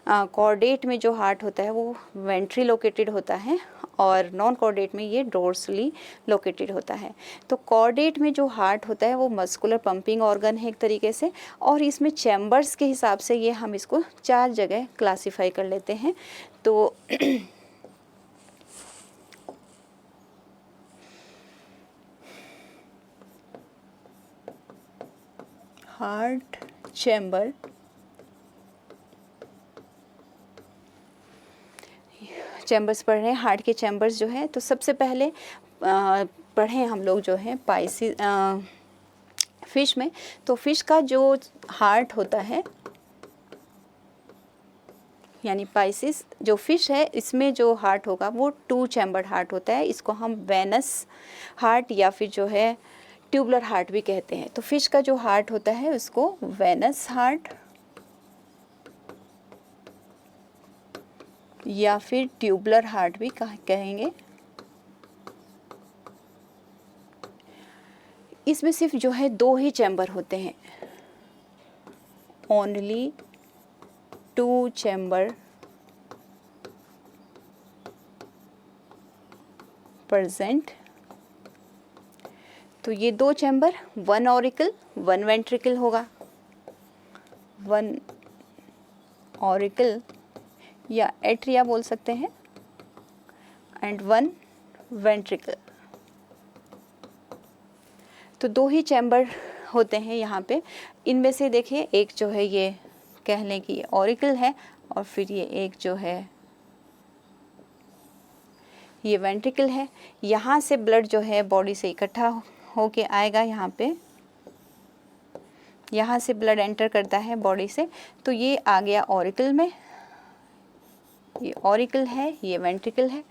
Speaker 1: कॉर्डेट में जो हार्ट होता है वो वेंट्री लोकेटेड होता है और नॉन कॉर्डेट में ये डोर्सली लोकेटेड होता है। तो कॉर्डेट में जो हार्ट होता है वो मस्कुलर पंपिंग ऑर्गन है एक तरीके से, और इसमें चैम्बर्स के हिसाब से ये हम इसको 4 जगह क्लासीफाई कर लेते हैं। तो हार्ट चैम्बर, चैम्बर्स पढ़ रहे हैं, हार्ट के चैम्बर्स जो है। तो सबसे पहले पढ़ें हम लोग जो है पाइसी फिश में। तो फिश का जो हार्ट होता है, यानी पाइसिस जो फिश है, इसमें जो हार्ट होगा वो 2 चैम्बर्ड हार्ट होता है। इसको हम वेनस हार्ट या फिर जो है ट्यूबलर हार्ट भी कहते हैं। तो फिश का जो हार्ट होता है उसको वेनस हार्ट या फिर ट्यूबलर हार्ट भी कहेंगे। इसमें सिर्फ जो है 2 ही चैम्बर होते हैं, ओनली 2 चैम्बर प्रेजेंट। तो ये 2 चैम्बर, 1 ऑरिकल 1 वेंट्रिकल होगा, 1 ऑरिकल या एट्रिया बोल सकते हैं, एंड 1 वेंट्रिकल। तो 2 ही चैम्बर होते हैं यहाँ पे। इनमें से देखिए एक जो है ये कह लें कि ऑरिकल है, और फिर ये एक जो है ये वेंट्रिकल है। यहाँ से ब्लड जो है बॉडी से इकट्ठा होके आएगा यहाँ पे, यहाँ से ब्लड एंटर करता है बॉडी से। तो ये आ गया ऑरिकल में, ये ऑरिकल है, ये वेंट्रिकल है,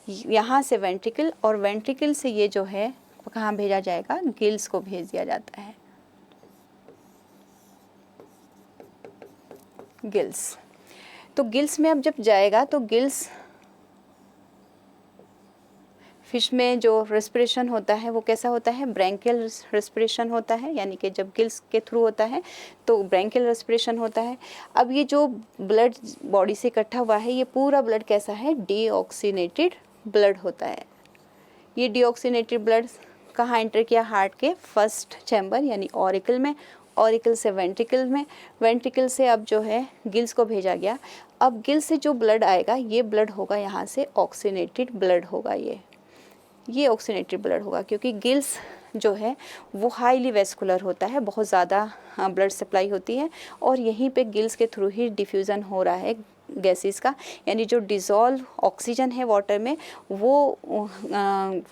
Speaker 1: यहाँ से वेंट्रिकल, और वेंट्रिकल से ये जो है कहाँ भेजा जाएगा, गिल्स को भेज दिया जाता है, गिल्स। तो गिल्स में अब जब जाएगा तो गिल्स, फिश में जो रेस्पिरेशन होता है वो कैसा होता है, ब्रैंकियल रेस्पिरेशन होता है, यानी कि जब गिल्स के थ्रू होता है तो ब्रैंकियल रेस्पिरेशन होता है। अब ये जो ब्लड बॉडी से इकट्ठा हुआ है, ये पूरा ब्लड कैसा है, डीऑक्सीनेटेड ब्लड होता है। ये डीऑक्सीनेटेड ब्लड कहाँ एंटर किया, हार्ट के फर्स्ट चैम्बर यानी ऑरिकल में, ऑरिकल से वेंट्रिकल में, वेंट्रिकल से अब जो है गिल्स को भेजा गया। अब गिल्स से जो ब्लड आएगा ये ब्लड होगा यहाँ से ऑक्सीनेटेड ब्लड होगा, ये ऑक्सीनेटेड ब्लड होगा, क्योंकि गिल्स जो है वो हाईली वेस्कुलर होता है, बहुत ज़्यादा ब्लड सप्लाई होती है, और यहीं पे गिल्स के थ्रू ही डिफ्यूज़न हो रहा है गैसेस का। यानी जो डिज़ोल्व ऑक्सीजन है वाटर में, वो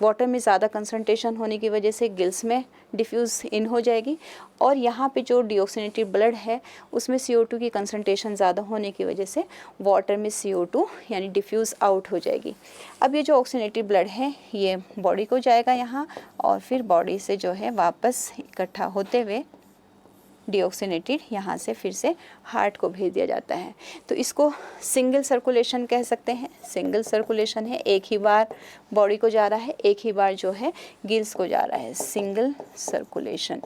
Speaker 1: वाटर में ज़्यादा कंसंट्रेशन होने की वजह से गिल्स में डिफ्यूज़ इन हो जाएगी, और यहाँ पे जो डीऑक्सीनेटेड ब्लड है उसमें CO2 की कंसंट्रेशन ज़्यादा होने की वजह से वाटर में CO2 यानी डिफ्यूज़ आउट हो जाएगी। अब ये जो ऑक्सीनेटेड ब्लड है ये बॉडी को जाएगा यहाँ, और फिर बॉडी से जो है वापस इकट्ठा होते हुए डीऑक्सीनेटेड यहाँ से फिर से हार्ट को भेज दिया जाता है। तो इसको सिंगल सर्कुलेशन कह सकते हैं। सिंगल सर्कुलेशन है, एक ही बार बॉडी को जा रहा है, एक ही बार जो है गिल्स को जा रहा है, सिंगल सर्कुलेशन।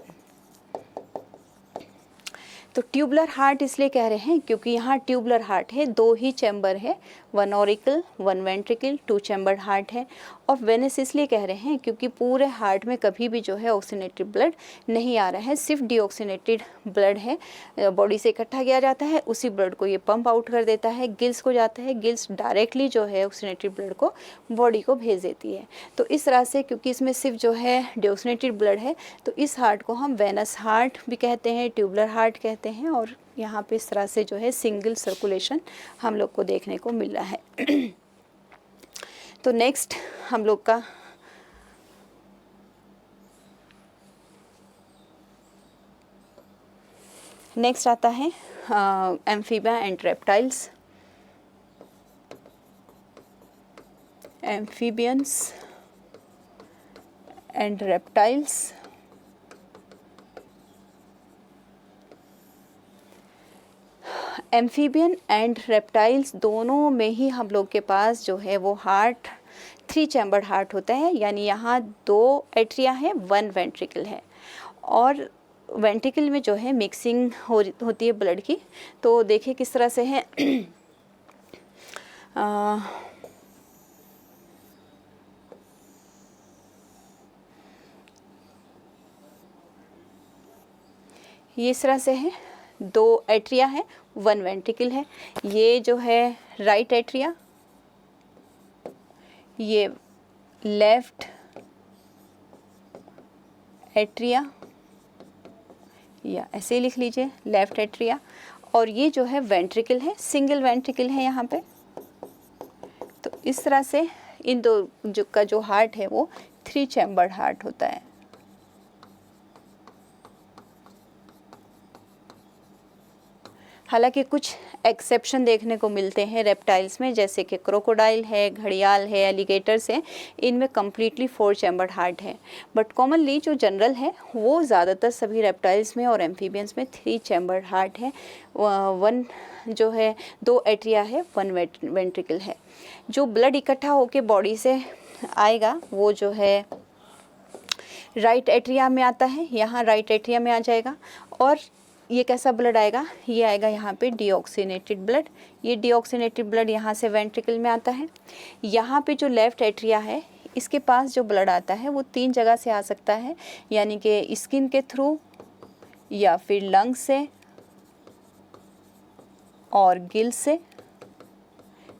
Speaker 1: तो ट्यूबलर हार्ट इसलिए कह रहे हैं क्योंकि यहाँ ट्यूबलर हार्ट है, 2 ही चैम्बर है, 1 ऑरिकल 1 वेंट्रिकल, 2 चैम्बर्ड हार्ट है। और वेनस इसलिए कह रहे हैं क्योंकि पूरे हार्ट में कभी भी जो है ऑक्सीनेटेड ब्लड नहीं आ रहा है, सिर्फ डीऑक्सीनेटेड ब्लड है, बॉडी से इकट्ठा किया जाता है, उसी ब्लड को ये पंप आउट कर देता है, गिल्स को जाता है, गिल्स डायरेक्टली जो है ऑक्सीनेटेड ब्लड को बॉडी को भेज देती है। तो इस तरह से क्योंकि इसमें सिर्फ जो है डीऑक्सीनेटेड ब्लड है, तो इस हार्ट को हम वेनस हार्ट भी कहते हैं, ट्यूबलर हार्ट कहते हैं, और यहाँ पे इस तरह से जो है सिंगल सर्कुलेशन हम लोग को देखने को मिल रहा है। तो नेक्स्ट हम लोग का नेक्स्ट आता है amphibia and reptiles. Amphibians and reptiles. Amphibian and reptiles दोनों में ही हम लोग के पास जो है वो हार्ट 3 चैम्बर्ड हार्ट होता है, यानी यहाँ 2 एट्रिया है, 1 वेंट्रिकल है। और वेंट्रिकल में जो है मिक्सिंग होती है ब्लड की। तो देखिए किस तरह से है ये इस तरह से है, 2 एट्रिया है, 1 वेंट्रिकल है। ये जो है राइट एट्रिया, ये लेफ्ट एट्रिया, या ऐसे ही लिख लीजिए लेफ्ट एट्रिया। और ये जो है वेंट्रिकल है, सिंगल वेंट्रिकल है यहाँ पे। तो इस तरह से इन दो का जो हार्ट है वो 3 चैम्बर्ड हार्ट होता है। हालांकि कुछ एक्सेप्शन देखने को मिलते हैं रेप्टाइल्स में, जैसे कि क्रोकोडाइल है, घड़ियाल है, एलिगेटर्स हैं, इनमें कम्प्लीटली 4 चैम्बर्ड हार्ट है। बट कॉमनली जो जनरल है वो ज़्यादातर सभी रेप्टाइल्स में और एम्फीबियंस में 3 चैम्बर्ड हार्ट है। 1 जो है 2 एट्रिया है, 1 वेंट्रिकल है। जो ब्लड इकट्ठा होके बॉडी से आएगा वो जो है राइट एट्रिया में आता है, यहाँ राइट एट्रिया में आ जाएगा। और ये कैसा ब्लड आएगा, ये आएगा यहाँ पे डीऑक्सीनेटेड ब्लड। ये डीऑक्सीनेटेड ब्लड यहाँ से वेंट्रिकल में आता है। यहाँ पे जो लेफ्ट एट्रिया है इसके पास जो ब्लड आता है वो 3 जगह से आ सकता है, यानी कि स्किन के थ्रू, या फिर लंग से, और गिल से।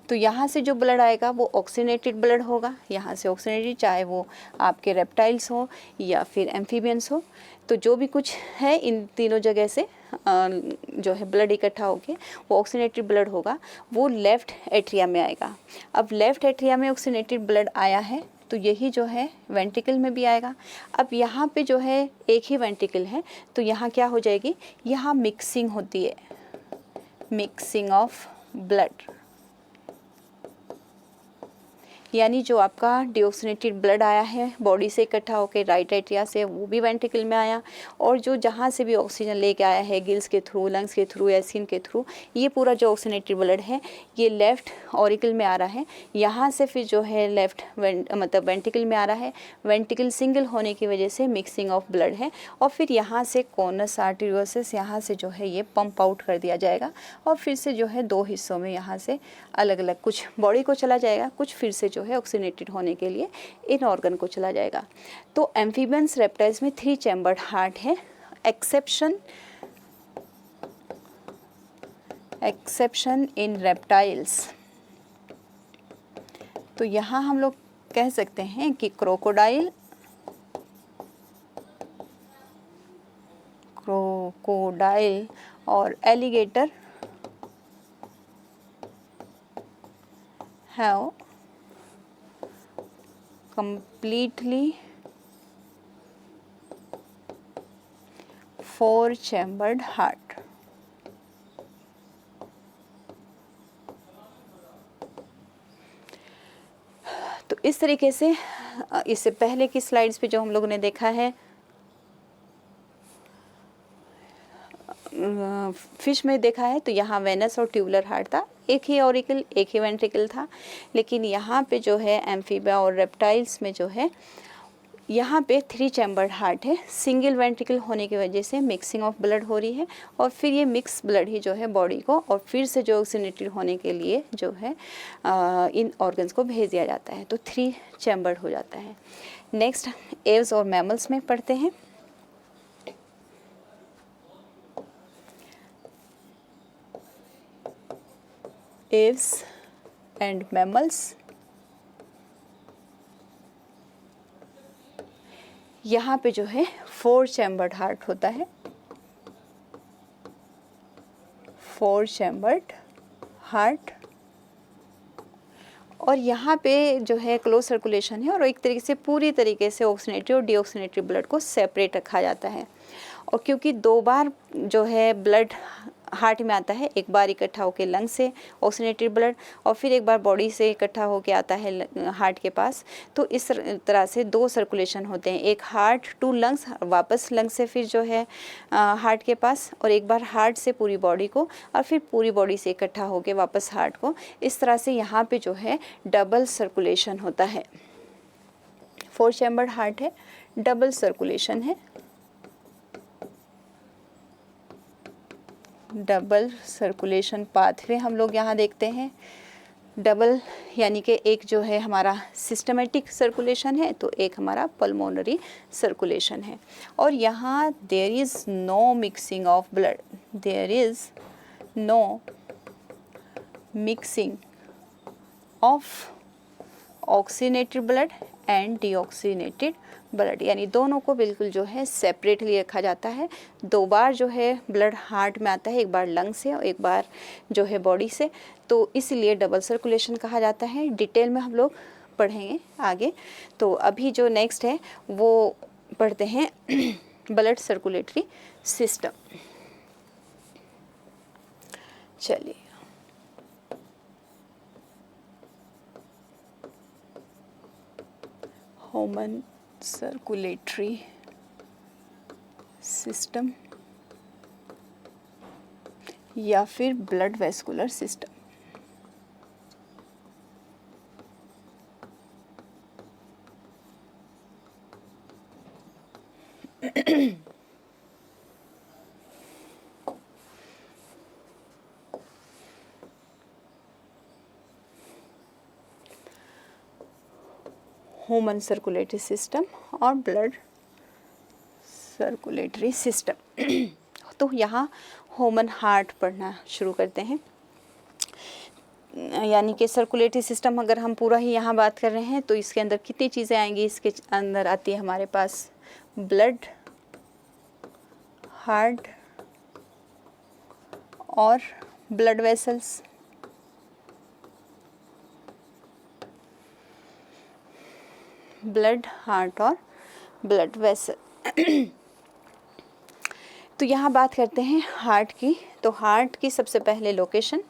Speaker 1: तो यहाँ से जो ब्लड आएगा वो ऑक्सीनेटेड ब्लड होगा, यहाँ से ऑक्सीनेटेड, चाहे वो आपके रेप्टाइल्स हो या फिर एम्फीबियंस हो। तो जो भी कुछ है इन तीनों जगह से जो है ब्लड इकट्ठा होके वो ऑक्सीनेटेड ब्लड होगा, वो लेफ़्ट एट्रिया में आएगा। अब लेफ़्ट एट्रिया में ऑक्सीनेटेड ब्लड आया है तो यही जो है वेंट्रिकल में भी आएगा। अब यहाँ पे जो है एक ही वेंट्रिकल है, तो यहाँ क्या हो जाएगी, यहाँ मिक्सिंग होती है, मिक्सिंग ऑफ ब्लड, यानी जो आपका डीऑक्सीनेटेड ब्लड आया है बॉडी से इकट्ठा होकर राइट एट्रिया से, वो भी वेंट्रिकल में आया। और जो जहाँ से भी ऑक्सीजन लेके आया है, गिल्स के थ्रू, लंग्स के थ्रू या स्किन के थ्रू, ये पूरा जो ऑक्सीनेटेड ब्लड है ये लेफ़्ट ऑरिकल में आ रहा है। यहाँ से फिर जो है लेफ़्ट मतलब वेंट्रिकल में आ रहा है। वेंट्रिकल सिंगल होने की वजह से मिक्सिंग ऑफ ब्लड है। और फिर यहाँ से कॉर्नस आर्टेरियोसिस, यहाँ से जो है ये पंप आउट कर दिया जाएगा। और फिर से जो है 2 हिस्सों में यहाँ से अलग अलग, कुछ बॉडी को चला जाएगा, कुछ फिर से जो है ऑक्सीनेटेड होने के लिए इन ऑर्गन को चला जाएगा। तो एम्फीबियंस रेप्टाइल्स में 3 चैम्बर्ड हार्ट है। एक्सेप्शन इन रेप्टाइल्स, तो यहाँ हम लोग कह सकते हैं कि क्रोकोडाइल और alligator have completely 4 chambered heart। तो इस तरीके से इससे पहले की स्लाइड्स पे जो हम लोगों ने देखा है, फिश में देखा है, तो यहाँ वेनस और ट्यूबुलर हार्ट था, एक ही ऑरिकल, एक ही वेंट्रिकल था। लेकिन यहाँ पे जो है एम्फीबिया और रेप्टाइल्स में जो है यहाँ पे 3 चैम्बर्ड हार्ट है। सिंगल वेंट्रिकल होने की वजह से मिक्सिंग ऑफ ब्लड हो रही है, और फिर ये मिक्स ब्लड ही जो है बॉडी को और फिर से जो ऑक्सीनेटेड होने के लिए जो है इन ऑर्गन्स को भेज दिया जाता है। तो 3 चैम्बर्ड हो जाता है। नेक्स्ट एव्स और मैमल्स में पढ़ते हैं। एव्स एंड मैमल्स, यहाँ पे जो है 4 चैम्बर्ड हार्ट होता है, 4 चैम्बर्ड हार्ट। और यहाँ पे जो है क्लोज सर्कुलेशन है, और एक तरीके से पूरी तरीके से ऑक्सीनेटेड और डीऑक्सीनेटेड ब्लड को सेपरेट रखा जाता है। और क्योंकि 2 बार जो है ब्लड हार्ट में आता है, एक बार इकट्ठा होकर लंग से ऑक्सीनेटेड ब्लड, और फिर एक बार बॉडी से इकट्ठा होकर आता है हार्ट के पास। तो इस तरह से 2 सर्कुलेशन होते हैं, एक हार्ट टू लंग्स, वापस लंग से फिर जो है हार्ट के पास, और एक बार हार्ट से पूरी बॉडी को, और फिर पूरी बॉडी से इकट्ठा होकर वापस हार्ट को। इस तरह से यहाँ पे जो है डबल सर्कुलेशन होता है। 4 चैम्बर्ड हार्ट है, डबल सर्कुलेशन है, डबल सर्कुलेशन पाथवे हम लोग यहाँ देखते हैं। डबल यानी कि एक जो है हमारा सिस्टमेटिक सर्कुलेशन है, तो एक हमारा पल्मोनरी सर्कुलेशन है। और यहाँ there is no mixing of blood, there is no mixing of oxygenated blood and deoxygenated blood, यानी दोनों को बिल्कुल जो है सेपरेटली रखा जाता है। 2 बार जो है ब्लड हार्ट में आता है, एक बार लंग से और एक बार जो है बॉडी से, तो इसलिए डबल सर्कुलेशन कहा जाता है। डिटेल में हम लोग पढ़ेंगे आगे। तो अभी जो नेक्स्ट है वो पढ़ते हैं ब्लड सर्कुलेटरी सिस्टम। चलिए, ह्यूमन सर्कुलेटरी सिस्टम या फिर blood vascular system. Human circulatory system और ब्लड सर्कुलेटरी सिस्टम। तो यहाँ ह्यूमन हार्ट पढ़ना शुरू करते हैं। यानी कि सर्कुलेटरी सिस्टम अगर हम पूरा ही यहाँ बात कर रहे हैं तो इसके अंदर कितनी चीज़ें आएंगी। इसके अंदर आती है हमारे पास ब्लड, हार्ट और ब्लड वेसल्स, ब्लड, हार्ट और ब्लड वेसल। तो यहाँ बात करते हैं हार्ट की। तो हार्ट की सबसे पहले लोकेशन,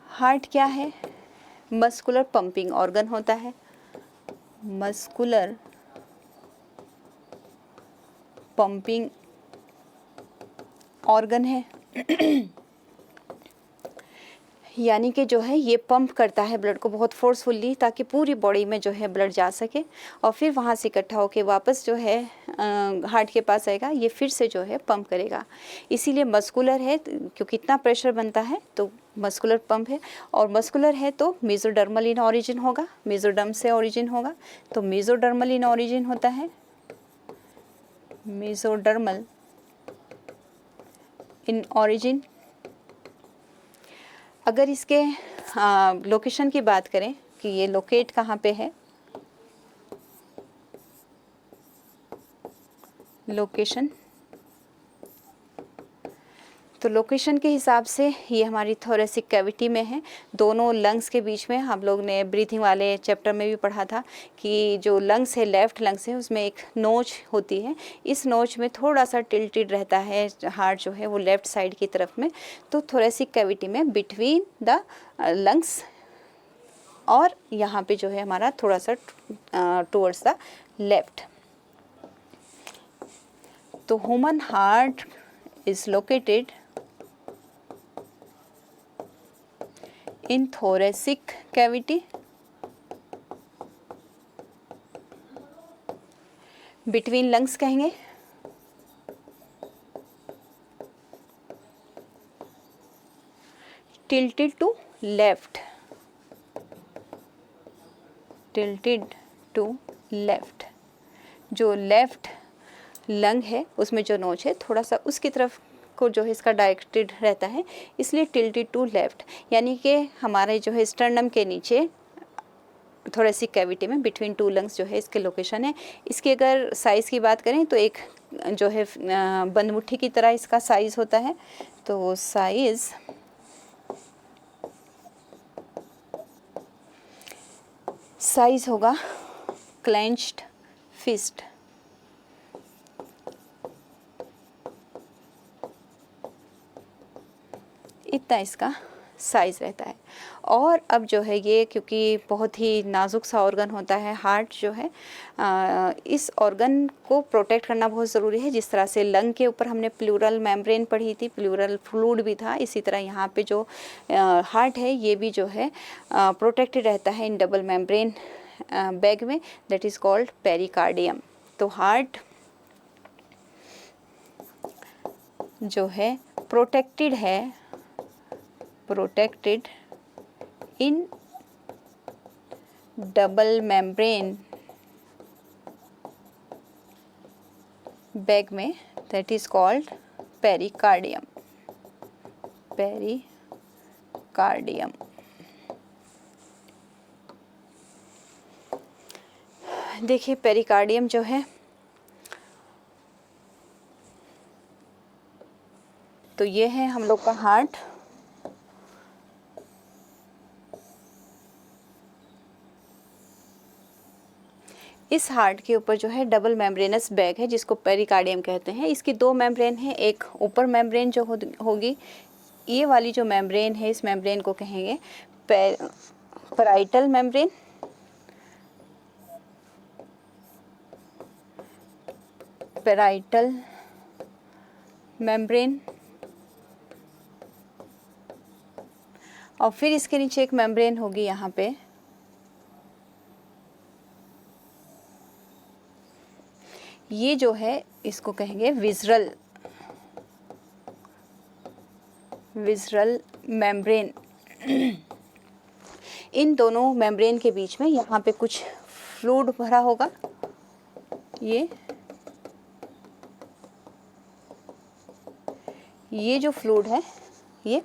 Speaker 1: हार्ट क्या है? मस्कुलर पंपिंग ऑर्गन होता है, मस्कुलर पंपिंग ऑर्गन है। यानी कि जो है ये पंप करता है ब्लड को बहुत फोर्सफुली, ताकि पूरी बॉडी में जो है ब्लड जा सके और फिर वहाँ से इकट्ठा होकर वापस जो है हार्ट के पास आएगा, ये फिर से जो है पंप करेगा। इसीलिए मस्कुलर है, क्योंकि इतना प्रेशर बनता है तो मस्कुलर पंप है। और मस्कुलर है तो मेसोडर्मल इन ऑरिजिन होगा, मेसोडर्म से ऑरिजिन होगा, तो मेसोडर्मल इन ऑरिजिन होता है, मेसोडर्मल इन ऑरिजिन। अगर इसके लोकेशन की बात करें कि ये लोकेट कहाँ पे है, लोकेशन, तो लोकेशन के हिसाब से ये हमारी थोरेसिक कैविटी में है, दोनों लंग्स के बीच में। हम लोग ने ब्रीथिंग वाले चैप्टर में भी पढ़ा था कि जो लंग्स है, लेफ्ट लंग्स है, उसमें एक नोच होती है, इस नोच में थोड़ा सा टिल्टेड रहता है हार्ट जो है वो लेफ्ट साइड की तरफ में। तो थोरेसिक कैविटी में बिटवीन द लंग्स, और यहाँ पे जो है हमारा थोड़ा सा टुवर्ड्स द लेफ्ट। तो human heart is located in thoracic cavity between lungs कहेंगे, tilted to left, tilted to left। जो लेफ्ट लंग है उसमें जो नोच है थोड़ा सा उसकी तरफ को जो है इसका डायरेक्टेड रहता है, इसलिए टिल्टेड टू लेफ्ट। यानी कि हमारे जो है स्टर्नम के नीचे थोरेसिक कैविटी में बिटवीन 2 लंग्स जो है इसके लोकेशन है। इसकी अगर साइज़ की बात करें तो एक जो है बंद मुट्ठी की तरह इसका साइज़ होता है। तो साइज़ होगा क्लेंच्ड फिस्ट, इतना इसका साइज़ रहता है। और अब जो है ये क्योंकि बहुत ही नाजुक सा ऑर्गन होता है हार्ट जो है, इस ऑर्गन को प्रोटेक्ट करना बहुत ज़रूरी है। जिस तरह से लंग के ऊपर हमने प्लूरल मेम्ब्रेन पढ़ी थी, प्लूरल फ्लूइड भी था, इसी तरह यहाँ पे जो हार्ट है ये भी जो है प्रोटेक्टेड रहता है इन डबल मेम्ब्रेन बैग में, दैट इज़ कॉल्ड पेरिकार्डियम। तो हार्ट जो है protected in double membrane bag में, that is called pericardium. Pericardium देखिए, पेरिकार्डियम जो है तो ये है हम लोग का हार्ट। इस हार्ट के ऊपर जो है डबल मेम्ब्रेनस बैग है जिसको पेरिकार्डियम कहते हैं। इसकी दो मेम्ब्रेन है, एक ऊपर मेम्ब्रेन जो होगी, ये वाली जो मेम्ब्रेन है इस मेम्ब्रेन को कहेंगे पैराइटल मेम्ब्रेन, पैराइटल मेम्ब्रेन। और फिर इसके नीचे एक मेम्ब्रेन होगी यहाँ पे, ये जो है इसको कहेंगे विज़रल मेम्ब्रेन। इन दोनों मेम्ब्रेन के बीच में यहाँ पे कुछ फ्लूइड भरा होगा, ये जो फ्लूइड है ये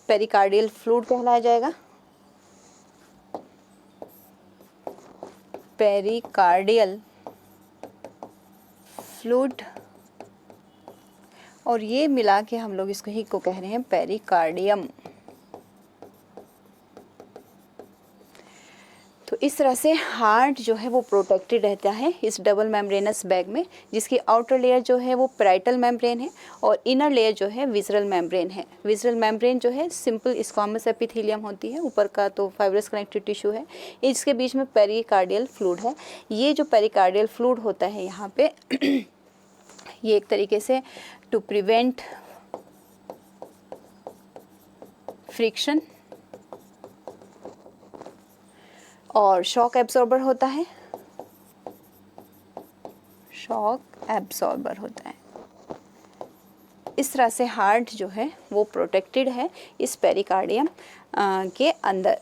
Speaker 1: पेरिकार्डियल फ्लूइड कहलाया जाएगा, पेरिकार्डियल फ्लूइड। और ये मिला के हम लोग इसको ही को कह रहे हैं पेरिकार्डियम। तो इस तरह से हार्ट जो है वो प्रोटेक्टेड रहता है इस डबल मेम्ब्रेनस बैग में, जिसकी आउटर लेयर जो है वो पैराइटल मेम्ब्रेन है और इनर लेयर जो है विज़रल मेम्ब्रेन है। विज़रल मेम्ब्रेन जो है सिंपल स्क्वामस एपिथेलियम होती है, ऊपर का तो फाइब्रस कनेक्टिव टिश्यू है, इसके बीच में पेरिकार्डियल फ्लूइड है। ये जो पेरिकार्डियल फ्लूइड होता है यहाँ पे ये एक तरीके से टू प्रिवेंट फ्रिक्शन और शॉक एब्जॉर्बर होता है, शॉक एब्जॉर्बर होता है। इस तरह से हार्ट जो है वो प्रोटेक्टेड है इस पेरिकार्डियम के अंदर।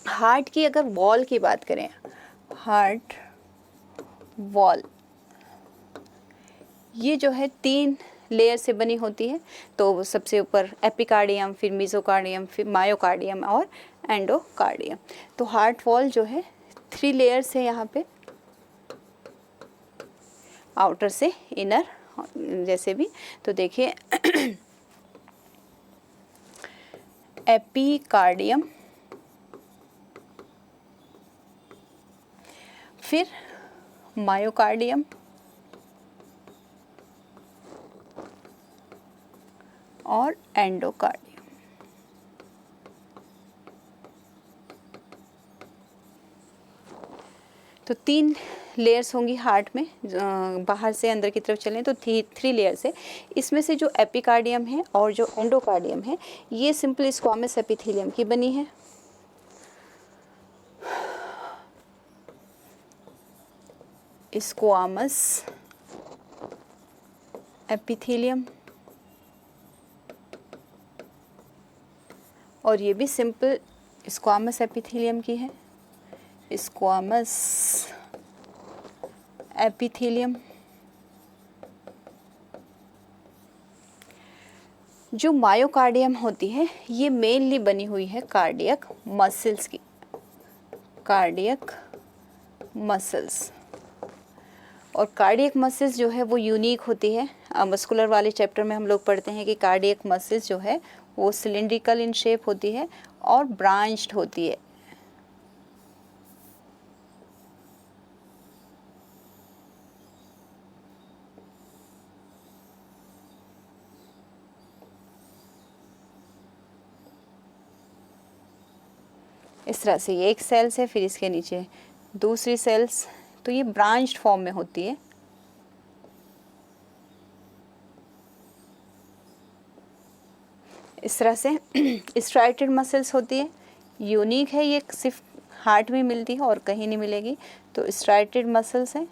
Speaker 1: हार्ट की अगर वॉल की बात करें, हार्ट वॉल ये जो है 3 लेयर से बनी होती है। तो सबसे ऊपर एपिकार्डियम, फिर मेसोकार्डियम, फिर मायोकार्डियम और एंडोकार्डियम। तो हार्ट वॉल जो है 3 लेयर्स है यहाँ पे, आउटर से इनर जैसे भी। तो देखिए एपिकार्डियम, फिर मायोकार्डियम और एंडोकार्डियम। तो 3 लेयर्स होंगी हार्ट में, बाहर से अंदर की तरफ चलें तो 3 लेयर्स है। इसमें से जो एपिकार्डियम है और जो एंडोकार्डियम है ये सिंपल स्क्वामस एपिथेलियम की बनी है। स्क्वामस एपिथेलियम, और ये भी सिंपल स्क्वामस एपिथेलियम की है, स्क्वामस एपिथेलियम। जो मायोकार्डियम होती है ये मेनली बनी हुई है कार्डियक मसल्स की, कार्डियक मसल्स। और कार्डियक मसल्स जो है वो यूनिक होती है। मस्कुलर वाले चैप्टर में हम लोग पढ़ते हैं कि कार्डियक मसल्स जो है वो सिलिंड्रिकल इन शेप होती है और ब्रांच्ड होती है। इस तरह से ये एक सेल्स है, फिर इसके नीचे दूसरी सेल्स, तो ये ब्रांच्ड फॉर्म में होती है। इस तरह से स्ट्राइटेड मसल्स होती है, यूनिक है, ये सिर्फ हार्ट में मिलती है और कहीं नहीं मिलेगी। तो स्ट्राइटेड मसल्स है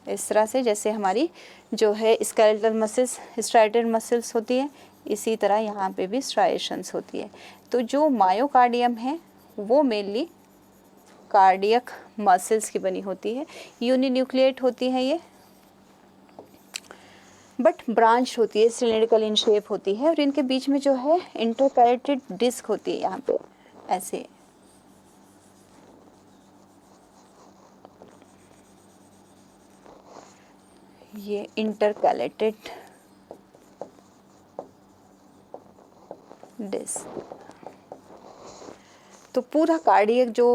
Speaker 1: इस तरह से, जैसे हमारी जो है स्केलेटल मसल्स स्ट्राइटेड मसल्स होती है, इसी तरह यहाँ पे भी स्ट्राइएशंस होती है। तो जो मायोकार्डियम है वो मेनली कार्डियक मसल्स की बनी होती है, यूनिन्यूक्लिएट होती है ये, बट ब्रांच होती है, सिलिंड्रिकल इन शेप होती है, और इनके बीच में जो है इंटरकैरेटेड डिस्क होती है यहाँ पे ऐसे। ये इंटरकैलेटेड डिस्क। तो पूरा कार्डियक जो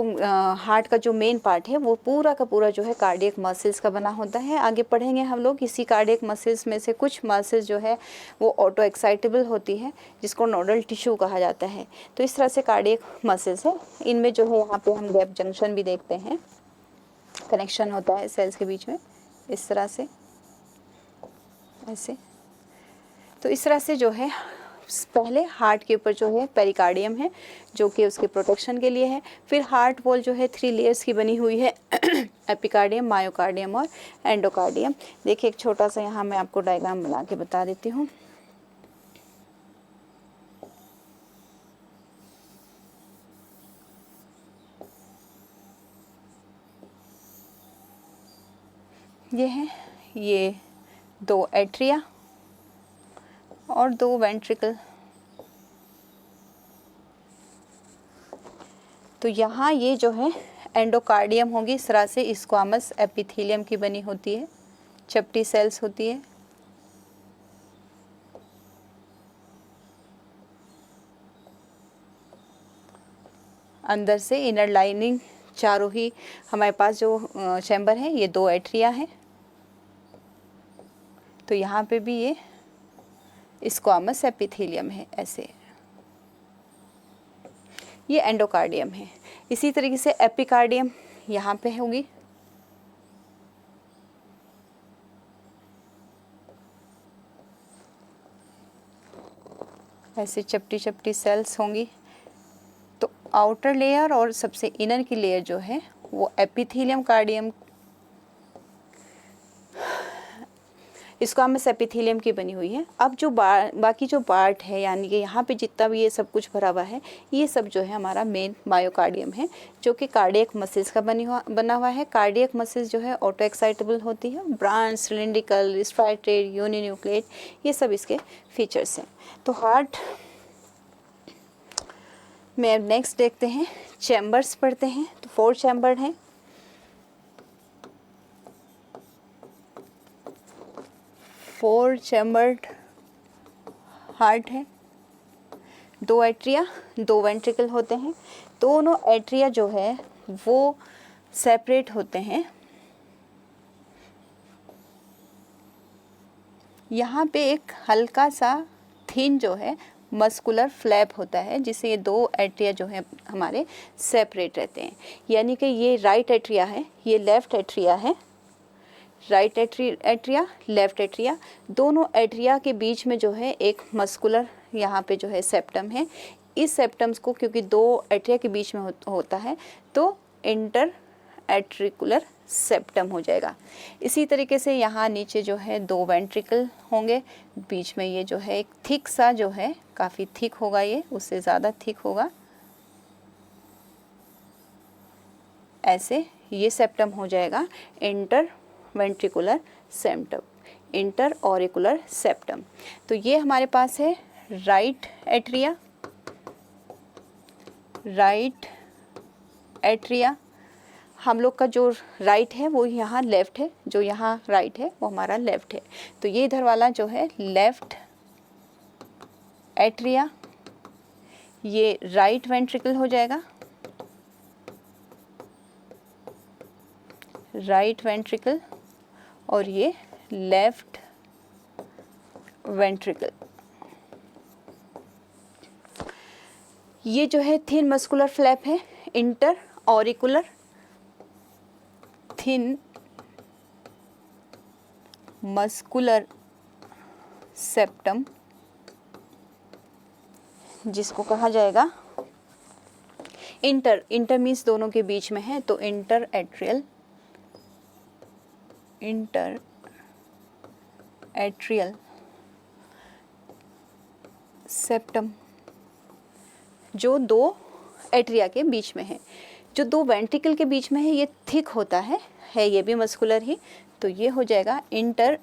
Speaker 1: हार्ट का जो मेन पार्ट है वो पूरा का पूरा जो है कार्डियक मसल्स का बना होता है। आगे पढ़ेंगे हम लोग, इसी कार्डियक मसल्स में से कुछ मसल्स जो है वो ऑटो एक्साइटेबल होती है, जिसको नोडल टिश्यू कहा जाता है। तो इस तरह से कार्डियक मसल्स है, इनमें जो है यहाँ पे हम गैप जंक्शन भी देखते हैं, कनेक्शन होता है सेल्स के बीच में इस तरह से ऐसे। तो इस तरह से जो है पहले हार्ट के ऊपर जो है पेरिकार्डियम है जो कि उसके प्रोटेक्शन के लिए है, फिर हार्ट वॉल जो है 3 लेयर्स की बनी हुई है एपिकार्डियम, मायोकार्डियम और एंडोकार्डियम। देखिए एक छोटा सा यहाँ मैं आपको डायग्राम बना के बता देती हूँ। ये 2 एट्रिया और 2 वेंट्रिकल। तो यहाँ ये जो है एंडोकार्डियम होगी, इस तरह से स्क्वामस एपिथेलियम की बनी होती है, चपटी सेल्स होती है। अंदर से इनर लाइनिंग चारों ही हमारे पास जो चैम्बर है, ये 2 एट्रिया है। तो यहाँ पे भी ये स्क्वामस एपिथेलियम है ऐसे, ये एंडोकार्डियम है। इसी तरीके से एपिकार्डियम यहाँ पे होगी, ऐसे चपटी चपटी सेल्स होंगी। तो आउटर लेयर और सबसे इनर की लेयर जो है वो एपिथेलियम कार्डियम स्क्वामस एपिथेलियम की बनी हुई है। अब जो बाकी जो पार्ट है, यानी कि यहाँ पे जितना भी ये सब कुछ भरा हुआ है, ये सब जो है हमारा मेन मायोकार्डियम है, जो कि कार्डियक मसल्स का बना हुआ है। कार्डियक मसल्स जो है ऑटो एक्साइटेबल होती है, ब्रांच, सिलिंड्रिकल, स्ट्राइटेड, यूनिन्यूक्लिएट, ये सब इसके फीचर्स हैं। तो हार्ट में अब नेक्स्ट देखते हैं, चैम्बर्स पढ़ते हैं। तो 4 चैम्बर हैं। फोर चैम्बर्ड हार्ट है, 2 एट्रिया 2 वेंट्रिकल होते हैं। दोनों एट्रिया जो है वो सेपरेट होते हैं। यहाँ पे एक हल्का सा थिन जो है मस्कुलर फ्लैप होता है, जिससे ये 2 एट्रिया जो है हमारे सेपरेट रहते हैं। यानी कि ये राइट एट्रिया है, ये लेफ्ट एट्रिया है, राइट एट्रिया लेफ्ट एट्रिया, दोनों एट्रिया के बीच में जो है एक मस्कुलर यहाँ पे जो है सेप्टम है। इस सेप्टम्स को क्योंकि 2 एट्रिया के बीच में होता है तो इंटर एट्रिकुलर सेप्टम हो जाएगा। इसी तरीके से यहाँ नीचे जो है 2 वेंट्रिकल होंगे, बीच में ये जो है एक थिक सा जो है, काफ़ी थिक होगा, ये उससे ज़्यादा थिक होगा ऐसे, ये सेप्टम हो जाएगा interventricular septum, inter auricular septum. तो ये हमारे पास है राइट एट्रिया, राइट एट्रिया। हम लोग का जो राइट है वो यहाँ लेफ्ट है, जो यहाँ राइट है वो हमारा लेफ्ट है। तो ये इधर वाला जो है लेफ्ट एट्रिया, ये राइट वेंट्रिकल हो जाएगा, राइट वेंट्रिकल, और ये लेफ्ट वेंट्रिकल। ये जो है थिन मस्कुलर फ्लैप है, inter auricular thin muscular septum, जिसको कहा जाएगा इंटर, इंटर मीन्स दोनों के बीच में है, तो इंटर एट्रियल सेप्टम, जो दो एट्रिया के बीच में है। जो दो वेंट्रिकल के बीच में है ये थिक होता है ये भी मस्कुलर ही, तो ये हो जाएगा inter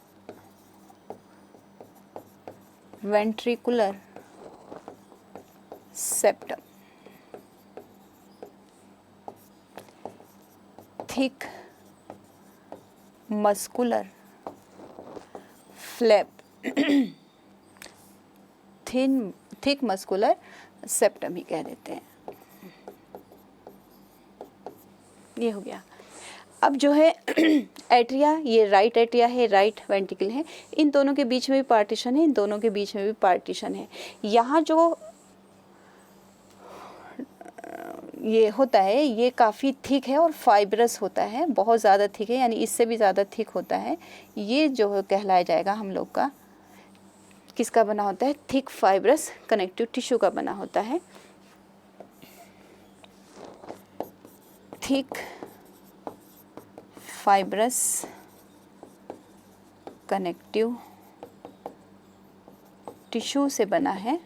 Speaker 1: ventricular septum, thick muscular flap, thick muscular septum ही कह देते हैं। ये हो गया। अब जो है एट्रिया, ये राइट एट्रिया है, राइट वेंट्रिकल है, इन दोनों के बीच में भी पार्टीशन है, इन दोनों के बीच में भी पार्टीशन है। यहाँ जो ये होता है ये काफ़ी थिक है और फाइब्रस होता है, बहुत ज़्यादा थिक है, यानी इससे भी ज़्यादा थिक होता है। ये जो कहलाया जाएगा हम लोग का, किसका बना होता है, थिक फाइब्रस कनेक्टिव टिश्यू का बना होता है। थिक फाइब्रस कनेक्टिव टिश्यू से बना है।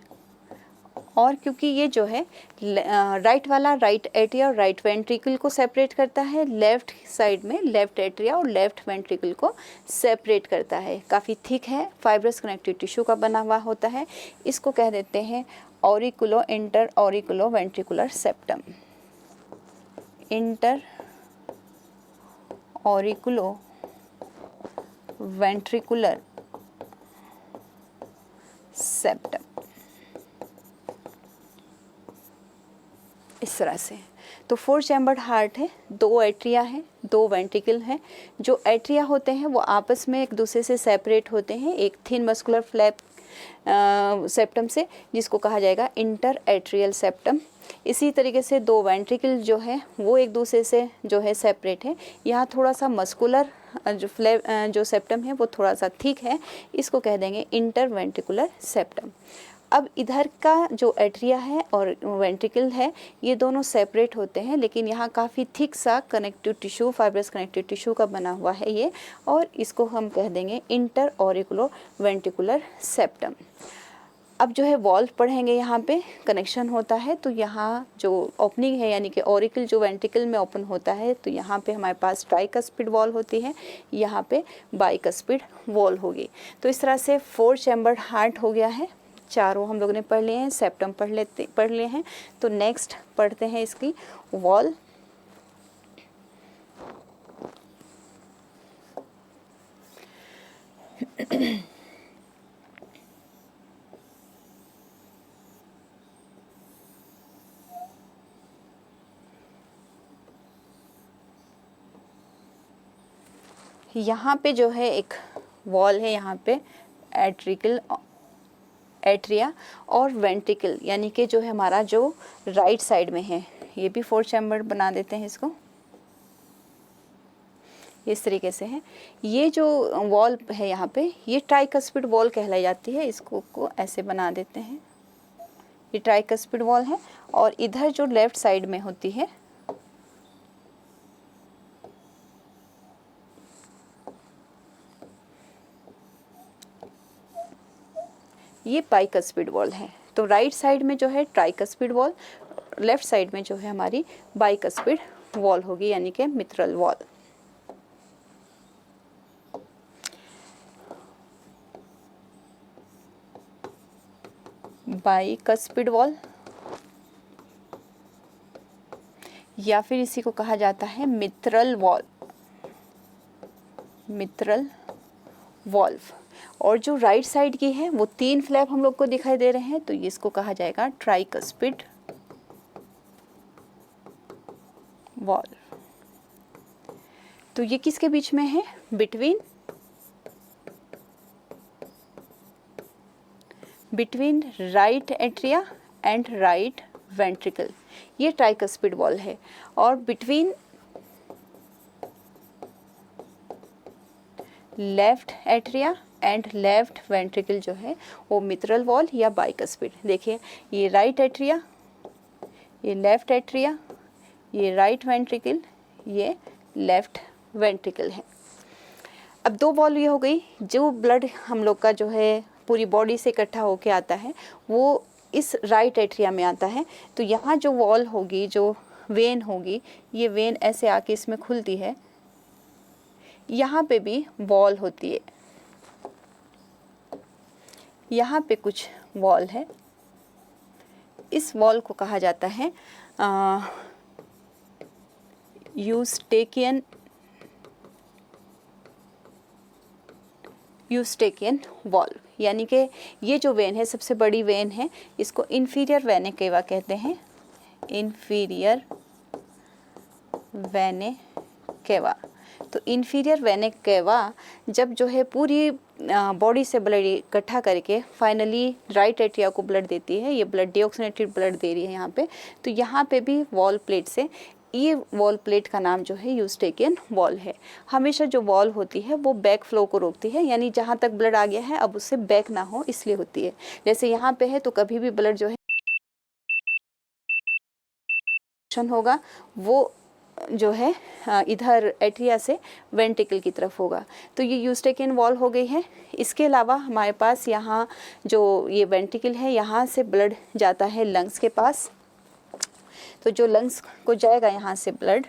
Speaker 1: और क्योंकि ये जो है राइट वाला राइट एट्रिया और राइट वेंट्रिकल को सेपरेट करता है, लेफ्ट साइड में लेफ्ट एट्रिया और लेफ्ट वेंट्रिकल को सेपरेट करता है, काफ़ी थिक है, फाइब्रस कनेक्टिव टिश्यू का बना हुआ होता है। इसको कह देते हैं auriculo inter auriculo ventricular septum, inter auriculo ventricular septum, इस तरह से। तो 4 चैम्बर्ड हार्ट है, 2 एट्रिया है, 2 वेंट्रिकल हैं। जो एट्रिया होते हैं वो आपस में एक दूसरे से सेपरेट होते हैं एक थिन मस्कुलर फ्लैप सेप्टम से, जिसको कहा जाएगा इंटर एट्रियल सेप्टम। इसी तरीके से 2 वेंट्रिकल जो है वो एक दूसरे से जो है सेपरेट है। यहाँ थोड़ा सा मस्कुलर जो सेप्टम है वो थोड़ा सा थिक है, इसको कह देंगे इंटर वेंट्रिकुलर सेप्टम। अब इधर का जो एट्रिया है और वेंट्रिकल है ये दोनों सेपरेट होते हैं, लेकिन यहाँ काफ़ी थिक सा connective tissue, fibrous connective tissue का बना हुआ है ये, और इसको हम कह देंगे इंटर ऑरिकुलो वेंट्रिकुलर सेप्टम। अब जो है वॉल्व पढ़ेंगे, यहाँ पे कनेक्शन होता है, तो यहाँ जो ओपनिंग है यानी कि ऑरिकल जो वेंट्रिकल में ओपन होता है, तो यहाँ पे हमारे पास ट्राइकस्पिड वॉल होती है, यहाँ पे बाइकस्पिड वॉल होगी। तो इस तरह से 4 चैम्बर्ड हार्ट हो गया है, चारों हम लोगों ने पढ़ लिए हैं, सेप्टम पढ़ लिए हैं। तो नेक्स्ट पढ़ते हैं इसकी वॉल। यहाँ पे जो है एक वॉल है, यहाँ पे एट्रिया और वेंट्रिकल, यानी कि जो है हमारा जो राइट साइड में है, ये भी 4 चैम्बर बना देते हैं इसको, इस तरीके से है। ये जो वॉल है यहाँ पे ये ट्राइकस्पिड वॉल कहलाई जाती है, इसको ऐसे बना देते हैं, ये ट्राइकस्पिड वॉल है। और इधर जो लेफ्ट साइड में होती है ये बाइकस्पिड वॉल है। तो राइट साइड में जो है ट्राइकस्पिड वॉल, लेफ्ट साइड में जो है हमारी बाइकस्पिड वॉल होगी, यानी कि मित्रल वॉल। बाइकस्पिड वॉल या फिर इसी को कहा जाता है मित्रल वॉल, मित्रल वॉल्व। और जो राइट साइड की है वो 3 फ्लैप हम लोग को दिखाई दे रहे हैं, तो इसको कहा जाएगा ट्राइकस्पिड वॉल। तो ये किसके बीच में है, between right atria and right ventricle, ये ट्राइकस्पिड वॉल है। और between left atria and left ventricle जो है वो मित्रल वॉल या बाइकस्पिड। देखिए ये राइट एट्रिया, ये लेफ्ट एट्रिया, ये राइट वेंट्रिकल, ये लेफ्ट वेंट्रिकल है। अब दो वॉल ये हो गई। जो ब्लड हम लोग का जो है पूरी बॉडी से इकट्ठा होके आता है वो इस राइट एट्रिया में आता है। तो यहाँ जो वॉल होगी, जो वेन होगी, ये वेन ऐसे आके इसमें खुलती है। यहाँ पे भी वॉल होती है, यहाँ पे कुछ वॉल है। इस वॉल को कहा जाता है यूस्टेकियन वॉल, यानी कि ये जो वेन है सबसे बड़ी वेन है, इसको इन्फीरियर वेने केवा कहते हैं। इन्फीरियर वेने केवा। तो इन्फीरियर वेने केवा जब जो है पूरी बॉडी से ब्लड इकट्ठा करके फाइनली राइट एट्रिया को ब्लड देती है, ये ब्लड डीऑक्सीनेटेड ब्लड दे रही है यहाँ पे, तो यहाँ पे भी वॉल प्लेट से, ये वॉल प्लेट का नाम जो है यूस्टेकियन वॉल है। हमेशा जो वॉल होती है वो बैक फ्लो को रोकती है, यानी जहाँ तक ब्लड आ गया है अब उससे बैक ना हो इसलिए होती है। जैसे यहाँ पे है तो कभी भी ब्लड जो है होगा वो जो है इधर एट्रिया से वेंट्रिकल की तरफ होगा। तो ये यूस्टेकियन वॉल हो गई है। इसके अलावा हमारे पास यहाँ जो ये वेंट्रिकल है, यहाँ से ब्लड जाता है लंग्स के पास। तो जो लंग्स को जाएगा यहाँ से ब्लड,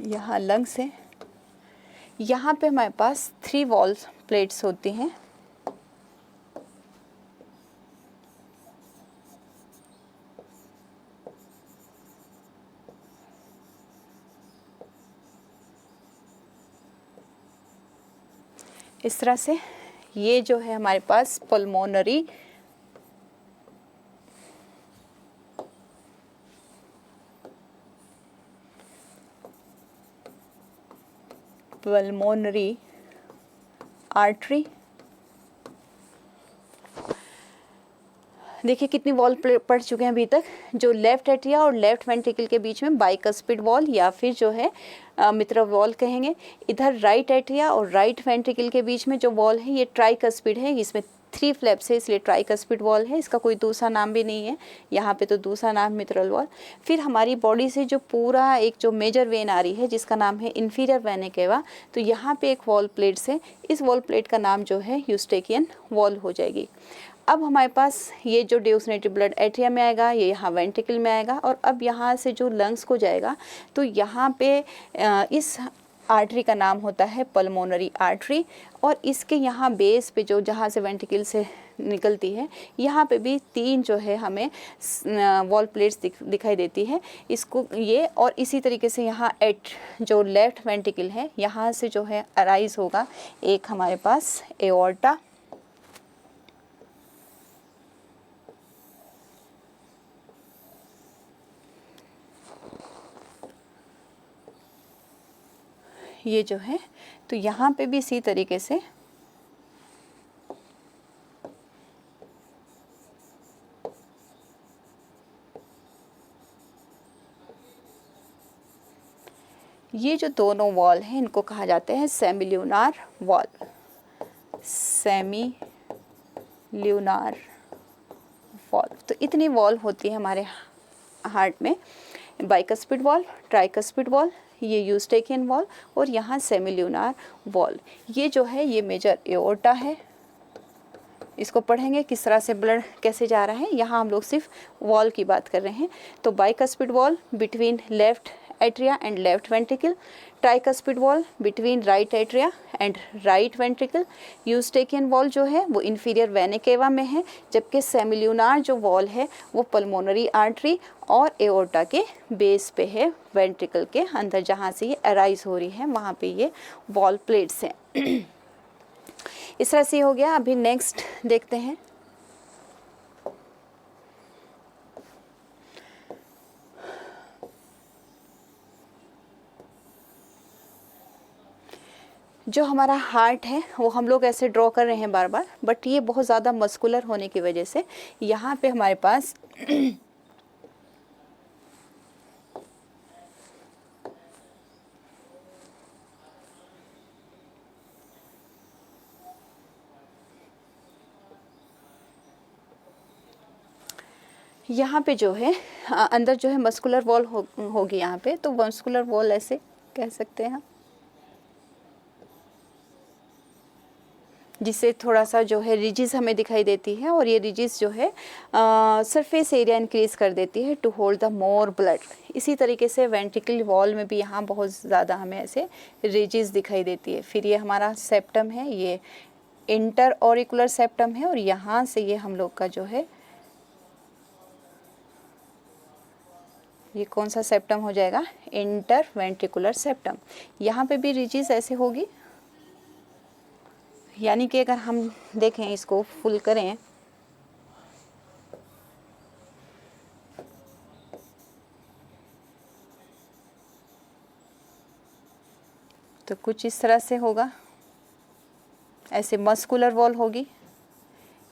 Speaker 1: यहाँ लंग्स है, यहाँ पे हमारे पास 3 वॉल प्लेट्स होती हैं। इस तरह से ये जो है हमारे पास पल्मोनरी आर्टरी। देखिए कितनी वॉल पढ़ चुके हैं अभी तक। जो लेफ्ट एट्रिया और लेफ्ट वेंट्रिकल के बीच में बाइकस्पिड वॉल या फिर जो है मित्रल वॉल कहेंगे। इधर राइट एट्रिया और राइट वेंट्रिकल के बीच में जो वॉल है ये ट्राइकस्पिड है, इसमें 3 फ्लैप्स है इसलिए ट्राइकस्पिड वॉल है, इसका कोई दूसरा नाम भी नहीं है। यहाँ पे तो दूसरा नाम मित्रल वॉल। फिर हमारी बॉडी से जो पूरा एक जो मेजर वेन आ रही है जिसका नाम है इन्फीरियर वेने केवा, तो यहाँ पे एक वॉल प्लेट से, इस वॉल प्लेट का नाम जो है यूस्टेकियन वॉल हो जाएगी। अब हमारे पास ये जो डीऑक्सीनेटेड ब्लड एट्रिया में आएगा, ये यहाँ वेंट्रिकल में आएगा, और अब यहाँ से जो लंग्स को जाएगा तो यहाँ पे इस आर्टरी का नाम होता है पल्मोनरी आर्टरी। और इसके यहाँ बेस पे जो जहाँ से वेंट्रिकल से निकलती है, यहाँ पे भी 3 जो है हमें वॉल प्लेट्स दिखाई देती है इसको ये। और इसी तरीके से यहाँ जो लेफ्ट वेंट्रिकल है यहाँ से जो है अराइज होगा एक हमारे पास एओर्टा। ये जो है तो यहाँ पे भी इसी तरीके से ये जो दोनों वॉल हैं इनको कहा जाते हैं सेमील्यूनार वॉल। सेमील्यूनार वॉल। तो इतनी वॉल होती है हमारे हार्ट में, बाइकस्पिड वॉल, ट्राइकस्पिड वॉल, ये यूस्टेकियन वॉल और यहाँ सेमील्यूनार वॉल। ये जो है ये मेजर एओर्टा है। इसको पढ़ेंगे किस तरह से ब्लड कैसे जा रहा है। यहाँ हम लोग सिर्फ वॉल की बात कर रहे हैं। तो bicuspid valve between left atria and left ventricle, tricuspid wall between right atria and right ventricle, Eustachian wall जो है वो इन्फीरियर वेने केवा में है, जबकि सेमिल्यूनार जो वॉल है वो पल्मोनरी आर्टरी और एओर्टा के बेस पे है, वेंट्रिकल के अंदर जहाँ से ये अराइज हो रही है वहाँ पे ये वॉल प्लेट्स हैं। इस तरह से हो गया। अभी नेक्स्ट देखते हैं। जो हमारा हार्ट है वो हम लोग ऐसे ड्रॉ कर रहे हैं बार बार, बट ये बहुत ज़्यादा मस्कुलर होने की वजह से यहाँ पे हमारे पास यहाँ पे जो है अंदर जो है मस्कुलर वॉल होगी यहाँ पे, तो मस्कुलर वॉल ऐसे कह सकते हैं, जिससे थोड़ा सा जो है रिजिस हमें दिखाई देती है, और ये रिजिस जो है सरफेस एरिया इंक्रीज कर देती है to hold the more blood. इसी तरीके से वेंट्रिकल वॉल में भी यहाँ बहुत ज़्यादा हमें ऐसे रिजिस दिखाई देती है। फिर ये हमारा सेप्टम है, ये इंटर ऑरिकुलर सेप्टम है, और यहाँ से ये हम लोग का जो है ये कौन सा सेप्टम हो जाएगा, इंटर वेंट्रिकुलर सेप्टम। यहाँ पे भी रिजिस ऐसे होगी, यानी कि अगर हम देखें इसको फुल करें तो कुछ इस तरह से होगा, ऐसे मस्कुलर वॉल होगी।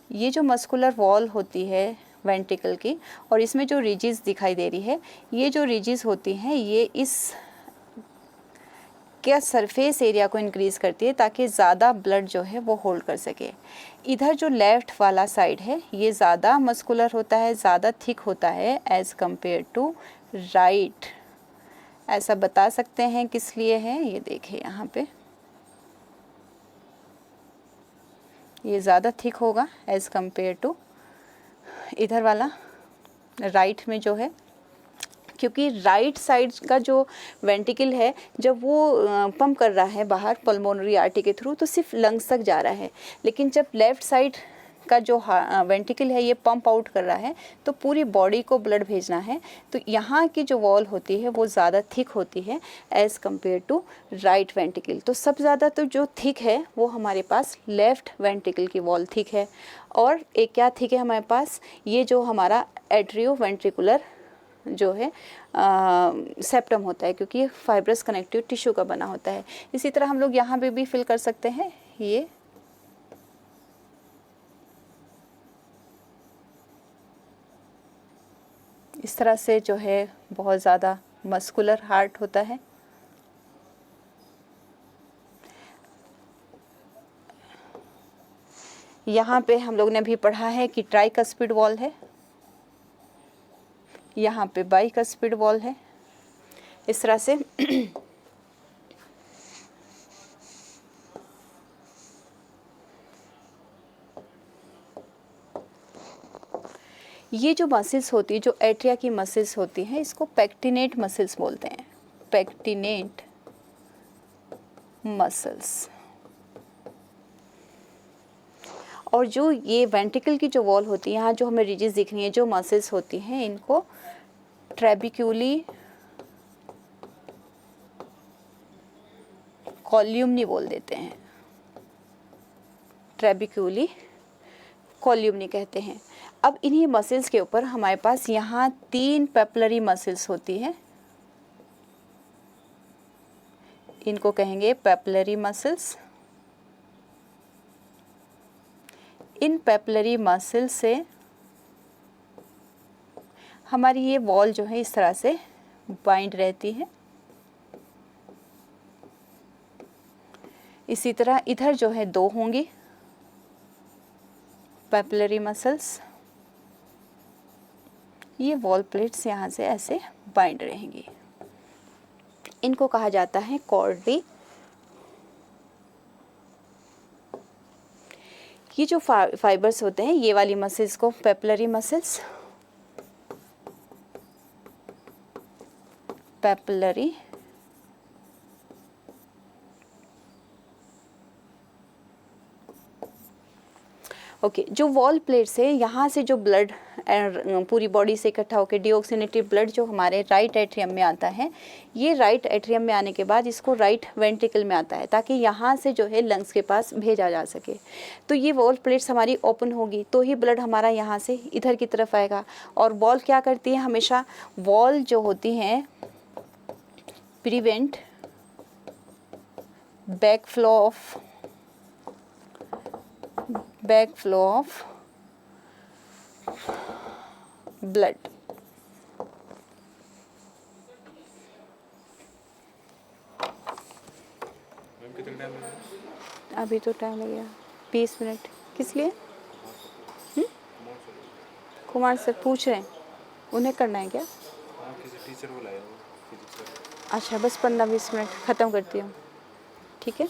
Speaker 1: ये जो मस्कुलर वॉल होती है वेंट्रिकल की, और इसमें जो रिजिस दिखाई दे रही है, ये जो रिजिस होती हैं ये इस क्या सरफेस एरिया को इंक्रीज़ करती है ताकि ज़्यादा ब्लड जो है वो होल्ड कर सके। इधर जो लेफ़्ट वाला साइड है ये ज़्यादा मस्कुलर होता है, ज़्यादा थिक होता है एज़ कम्पेयर टू राइट। ऐसा बता सकते हैं किस लिए है, ये देखिए यहाँ पे ये ज़्यादा थिक होगा एज़ कम्पेयर टू इधर वाला राइट में जो है, क्योंकि राइट साइड का जो वेंट्रिकल है जब वो पंप कर रहा है बाहर पल्मोनरी आर्टरी के थ्रू तो सिर्फ लंग्स तक जा रहा है, लेकिन जब लेफ़्ट साइड का जो वेंट्रिकल है ये पंप आउट कर रहा है तो पूरी बॉडी को ब्लड भेजना है, तो यहाँ की जो वॉल होती है वो ज़्यादा थिक होती है as compare to right ventricle. तो सबसे ज़्यादा तो जो थिक है वो हमारे पास लेफ़्ट वेंट्रिकल की वॉल थिक है, और एक क्या थिक है हमारे पास, ये जो हमारा एट्रियो वेंट्रिकुलर जो है सेप्टम होता है, क्योंकि ये फाइब्रस कनेक्टिव टिश्यू का बना होता है। इसी तरह हम लोग यहाँ पे भी फिल कर सकते हैं, ये इस तरह से जो है बहुत ज़्यादा मस्कुलर हार्ट होता है। यहाँ पे हम लोग ने अभी पढ़ा है कि ट्राइकस्पिड वॉल है, यहाँ पे बाइकस्पिड वॉल है, इस तरह से ये जो मसल्स होती है, जो एट्रिया की मसल्स होती हैं, इसको पेक्टिनेट मसल्स बोलते हैं, पेक्टिनेट मसल्स। और जो ये वेंट्रिकल की जो वॉल होती है, यहाँ जो हमें रिजिस दिख रही है, जो मसल्स होती हैं, इनको ट्रेबिक्यूली कॉल्यूमनी बोल देते हैं, ट्रेबिक्यूली कॉल्यूमनी कहते हैं। अब इन्हीं मसल्स के ऊपर हमारे पास यहाँ 3 पेपलरी मसल्स होती हैं, इनको कहेंगे पेपलरी मसल्स। इन पेपलरी मसल से हमारी ये वॉल जो है इस तरह से बाइंड रहती है। इसी तरह इधर जो है 2 होंगी पेपलरी मसल्स, ये वॉल प्लेट्स यहाँ से ऐसे बाइंड रहेंगी, इनको कहा जाता है कॉर्डी। ये जो फाइबर्स होते हैं, ये वाली मसल्स को पेपलरी मसल्स, पेपलरी ओके जो वॉल प्लेट्स है, यहाँ से जो ब्लड पूरी बॉडी से इकट्ठा होकर डीऑक्सीनेटेड ब्लड जो हमारे राइट एट्रियम में आता है, ये राइट एट्रियम में आने के बाद इसको राइट वेंट्रिकल में आता है ताकि यहाँ से जो है लंग्स के पास भेजा जा सके। तो ये वॉल प्लेट्स हमारी ओपन होगी तो ही ब्लड हमारा यहाँ से इधर की तरफ आएगा। और वॉल क्या करती है, हमेशा वॉल जो होती हैं प्रिवेंट backflow of blood.
Speaker 2: कितना टाइम लगेगा?
Speaker 1: अभी तो टाइम लगेगा 20 मिनट। किस लिए? कुमार सर पूछ रहे हैं, उन्हें करना है क्या?
Speaker 2: हाँ, किसी टीचर को लाया वो फिजिक्स का।
Speaker 1: अच्छा, बस 15-20 मिनट, ख़त्म करती हूँ, ठीक है।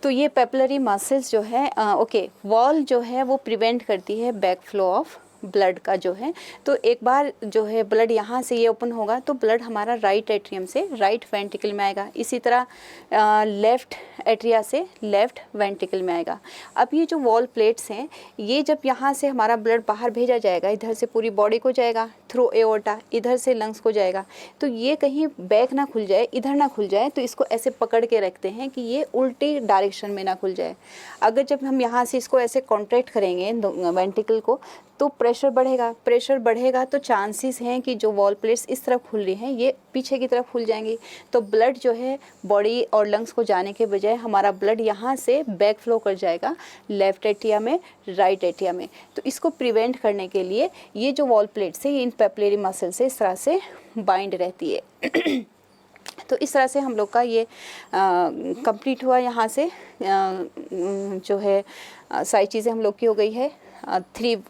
Speaker 1: तो ये पेपिलरी मसल्स जो है ओके, वॉल जो है वो प्रिवेंट करती है बैकफ्लो ऑफ ब्लड का जो है। तो एक बार जो है ब्लड यहाँ से ये ओपन होगा तो ब्लड हमारा राइट एट्रियम से राइट वेंट्रिकल में आएगा, इसी तरह लेफ़्ट एट्रिया से लेफ़्ट वेंट्रिकल में आएगा। अब ये जो वॉल प्लेट्स हैं, ये जब यहाँ से हमारा ब्लड बाहर भेजा जाएगा, इधर से पूरी बॉडी को जाएगा थ्रू एओर्टा, इधर से लंग्स को जाएगा, तो ये कहीं बैक ना खुल जाए, इधर ना खुल जाए, तो इसको ऐसे पकड़ के रखते हैं कि ये उल्टी डायरेक्शन में ना खुल जाए। अगर जब हम यहाँ से इसको ऐसे कॉन्ट्रैक्ट करेंगे वेंट्रिकल को, तो प्रेशर बढ़ेगा तो चांसेस हैं कि जो वॉल प्लेट्स इस तरफ खुल रही हैं ये पीछे की तरफ खुल जाएंगी। तो ब्लड जो है बॉडी और लंग्स को जाने के बजाय हमारा ब्लड यहाँ से बैक फ्लो कर जाएगा लेफ्ट एट्रिया में, राइट एट्रिया में। तो इसको प्रिवेंट करने के लिए ये जो वॉल प्लेट्स है ये इन पेपिलरी मसल से इस तरह से बाइंड रहती है। तो इस तरह से हम लोग का ये कंप्लीट हुआ। यहाँ से जो है सारी चीज़ें हम लोग की हो गई है। 3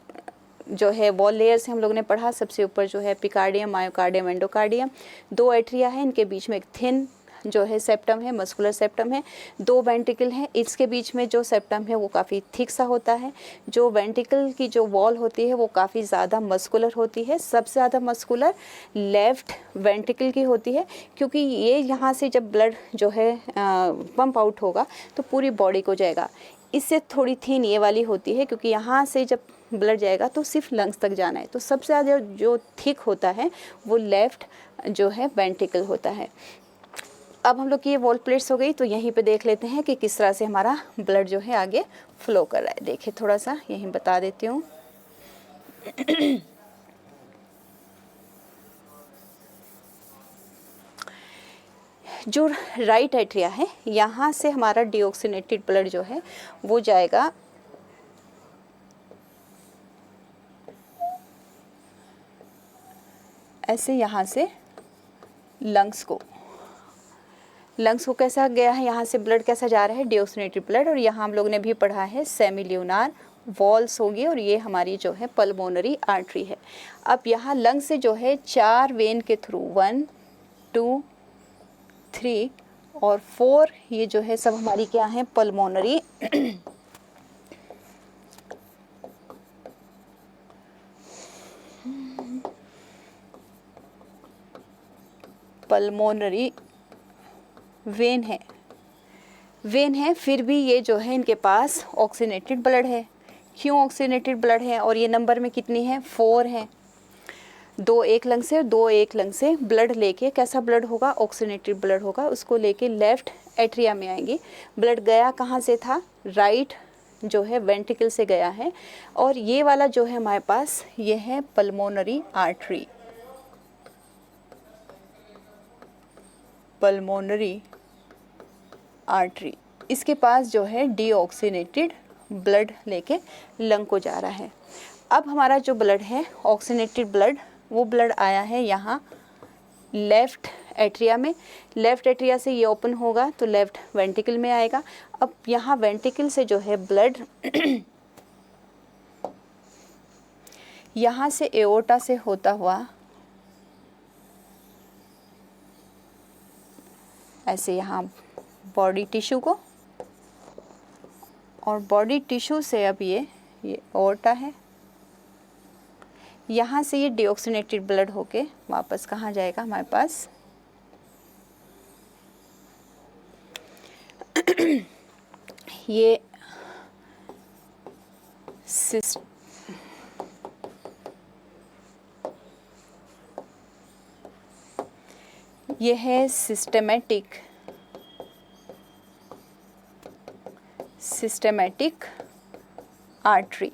Speaker 1: जो है वॉल लेयर से हम लोग ने पढ़ा। सबसे ऊपर जो है पिकार्डियम, मायोकार्डियम, एंडोकार्डियम, 2 एट्रिया है, इनके बीच में एक थिन जो है सेप्टम है, मस्कुलर सेप्टम है, 2 वेंट्रिकल हैं, इसके बीच में जो सेप्टम है वो काफ़ी थिक सा होता है। जो वेंट्रिकल की जो वॉल होती है वो काफ़ी ज़्यादा मस्कुलर होती है, सबसे ज़्यादा मस्कुलर लेफ़्ट वेंट्रिकल की होती है, क्योंकि ये यहाँ से जब ब्लड जो है पंप आउट होगा तो पूरी बॉडी को जाएगा। इससे थोड़ी थिन ये वाली होती है, क्योंकि यहाँ से जब ब्लड जाएगा तो सिर्फ लंग्स तक जाना है। तो सबसे ज़्यादा जो थिक होता है वो लेफ़्ट जो है वेंट्रिकल होता है। अब हम लोग की ये वॉल प्लेट्स हो गई, तो यहीं पे देख लेते हैं कि किस तरह से हमारा ब्लड जो है आगे फ्लो कर रहा है। देखिए थोड़ा सा यहीं बता देती हूँ। जो राइट एट्रिया है, यहाँ से हमारा डीऑक्सीनेटेड ब्लड जो है वो जाएगा ऐसे यहाँ से लंग्स को कैसा गया है, यहाँ से ब्लड कैसा जा रहा है, डीऑक्सीनेटेड ब्लड। और यहाँ हम लोग ने भी पढ़ा है सेमील्यूनार वॉल्स होगी, और ये हमारी जो है पल्मोनरी आर्टरी है। अब यहाँ लंग से जो है 4 वेन के थ्रू 1, 2, 3 और 4 ये जो है सब हमारी क्या है, पल्मोनरी वेन है। फिर भी ये जो है इनके पास ऑक्सीनेटेड ब्लड है। क्यों ऑक्सीनेटेड ब्लड है? और ये नंबर में कितनी है, 4 है। 2 एक लंग से और 2 एक लंग से ब्लड लेके, कैसा ब्लड होगा, ऑक्सीनेटेड ब्लड होगा, उसको लेके लेफ्ट एट्रिया में आएंगी। ब्लड गया कहाँ से था, राइट जो है वेंट्रिकल से गया है। और ये वाला जो है हमारे पास ये है पल्मोनरी आर्टरी, इसके पास जो है डीऑक्सीनेटेड ब्लड लेके लंग को जा रहा है। अब हमारा जो ब्लड है ऑक्सीनेटेड ब्लड, वो ब्लड आया है यहाँ लेफ़्ट एट्रिया में। लेफ़्ट एट्रिया से ये ओपन होगा तो लेफ़्ट वेंट्रिकल में आएगा। अब यहाँ वेंट्रिकल से जो है ब्लड यहाँ से एओर्टा से होता हुआ ऐसे यहाँ बॉडी टिश्यू को, और बॉडी टिश्यू से अब ये एओर्टा है, यहाँ से ये डीऑक्सीनेटेड ब्लड होके वापस कहाँ जाएगा हमारे पास ये है सिस्टेमेटिक सिस्टेमेटिक आर्टरी,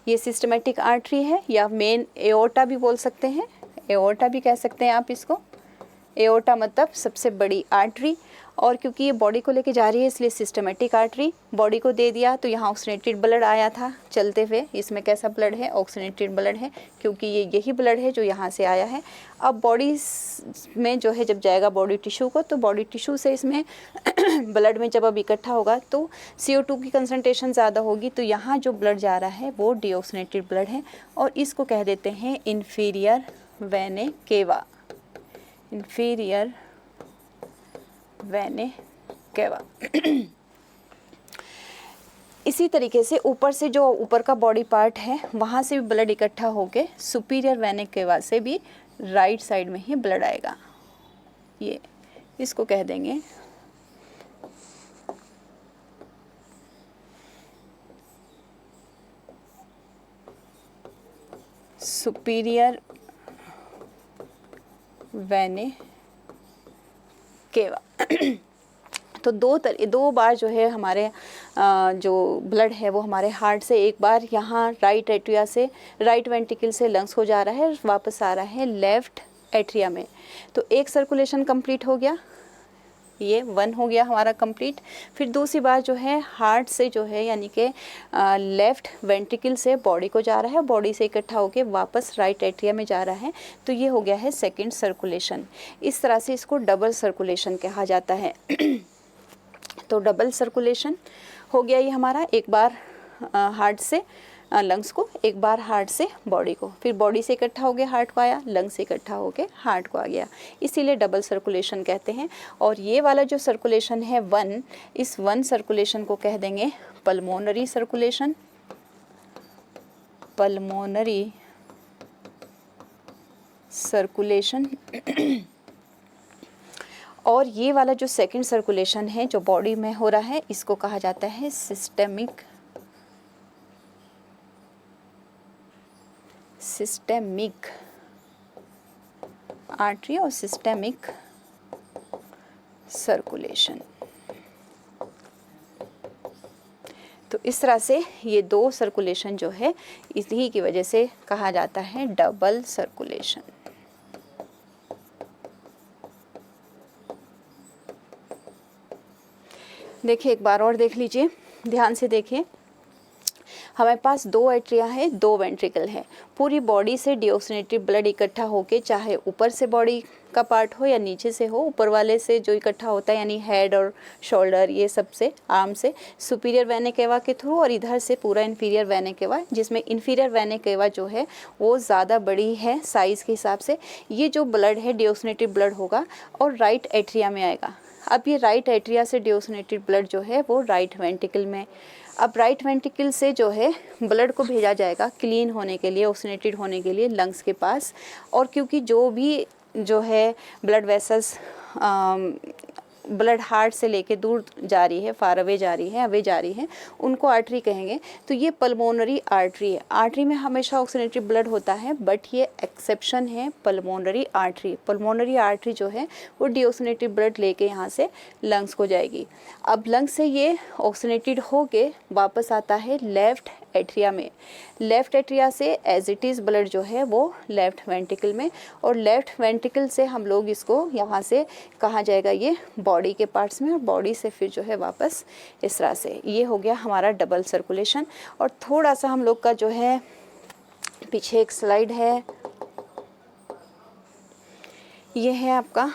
Speaker 1: ये सिस्टेमेटिक आर्टरी है या मेन एओर्टा भी बोल सकते हैं, एओर्टा भी कह सकते हैं आप इसको। एओर्टा मतलब सबसे बड़ी आर्टरी, और क्योंकि ये बॉडी को लेके जा रही है इसलिए सिस्टेमेटिक आर्टरी। बॉडी को दे दिया तो यहाँ ऑक्सीनेटेड ब्लड आया था चलते हुए, इसमें कैसा ब्लड है, ऑक्सीनेटेड ब्लड है, क्योंकि ये यही ब्लड है जो यहाँ से आया है। अब बॉडी में जो है जब जाएगा बॉडी टिश्यू को, तो बॉडी टिश्यू से इसमें ब्लड में जब अब इकट्ठा होगा तो CO2 की कंसनट्रेशन ज़्यादा होगी, तो यहाँ जो ब्लड जा रहा है वो डीऑक्सीनेटेड ब्लड है, और इसको कह देते हैं इन्फीरियर वेने केवा, इन्फीरियर वेने केवा। इसी तरीके से ऊपर से जो ऊपर का बॉडी पार्ट है वहाँ से भी ब्लड इकट्ठा होके सुपीरियर वेने केवा से भी राइट साइड में ही ब्लड आएगा, ये इसको कह देंगे सुपीरियर वेने केवा। तो दो बार जो है हमारे जो ब्लड है वो हमारे हार्ट से, एक बार यहाँ राइट एट्रिया से, राइट वेंट्रिकल से लंग्स को जा रहा है, वापस आ रहा है लेफ्ट एट्रिया में। तो एक सर्कुलेशन कंप्लीट हो गया, ये 1 हो गया हमारा कंप्लीट। फिर दूसरी बार जो है हार्ट से जो है यानी कि लेफ़्ट वेंट्रिकल से बॉडी को जा रहा है, बॉडी से इकट्ठा होकर वापस राइट एट्रिया में जा रहा है, तो ये हो गया है सेकंड सर्कुलेशन। इस तरह से इसको डबल सर्कुलेशन कहा जाता है। तो डबल सर्कुलेशन हो गया ये हमारा, एक बार हार्ट से लंग्स को, एक बार हार्ट से बॉडी को, फिर बॉडी से इकट्ठा हो गया हार्ट को आया, लंग्स से इकट्ठा हो गया हार्ट को आ गया, इसीलिए डबल सर्कुलेशन कहते हैं। और ये वाला जो सर्कुलेशन है 1, इस 1 सर्कुलेशन को कह देंगे पल्मोनरी सर्कुलेशन, पल्मोनरी सर्कुलेशन। और ये वाला जो सेकंड सर्कुलेशन है जो बॉडी में हो रहा है, इसको कहा जाता है सिस्टेमिक आर्टरी और सिस्टेमिक सर्कुलेशन। तो इस तरह से ये 2 सर्कुलेशन जो है इसी की वजह से कहा जाता है डबल सर्कुलेशन। देखिए एक बार और देख लीजिए, ध्यान से देखिए, हमारे पास 2 एट्रिया है, 2 वेंट्रिकल है, पूरी बॉडी से डीऑक्सीनेटेड ब्लड इकट्ठा होके, चाहे ऊपर से बॉडी का पार्ट हो या नीचे से हो, ऊपर वाले से जो इकट्ठा होता है यानी हेड और शोल्डर, ये सब से, आर्म से सुपीरियर वेने केवा के थ्रू, और इधर से पूरा इन्फीरियर वेने केवा, जिसमें इन्फीरियर वेने केवा जो है वो ज़्यादा बड़ी है साइज़ के हिसाब से। ये जो ब्लड है डीऑक्सीनेटेड ब्लड होगा और राइट एट्रिया में आएगा। अब ये राइट एट्रिया से डीऑक्सीनेटेड ब्लड जो है वो राइट वेंट्रिकल में, अब राइट वेंट्रिकल से जो है ब्लड को भेजा जाएगा क्लीन होने के लिए, ऑक्सीनेटेड होने के लिए लंग्स के पास। और क्योंकि जो है ब्लड वेसल्स ब्लड हार्ट से लेके दूर जा रही है, फार अवे जा रही है, अवे जा रही है, उनको आर्टरी कहेंगे। तो ये पल्मोनरी आर्टरी है। आर्टरी में हमेशा ऑक्सीनेटेड ब्लड होता है, बट ये एक्सेप्शन है पल्मोनरी आर्टरी। पल्मोनरी आर्टरी जो है वो डीऑक्सीनेटेड ब्लड लेके यहाँ से लंग्स को जाएगी। अब लंग्स से ये ऑक्सीनेटेड होके वापस आता है लेफ़्ट एट्रिया में। लेफ़्ट एट्रिया से एज इट इज़ ब्लड जो है वो लेफ़्ट वेंट्रिकल में, और लेफ़्ट वेंट्रिकल से हम लोग इसको यहाँ से कहा जाएगा ये बॉडी के पार्ट्स में, और बॉडी से फिर जो है वापस इस तरह से। ये हो गया हमारा डबल सर्कुलेशन। और थोड़ा सा हम लोग का जो है पीछे एक स्लाइड है, ये है आपका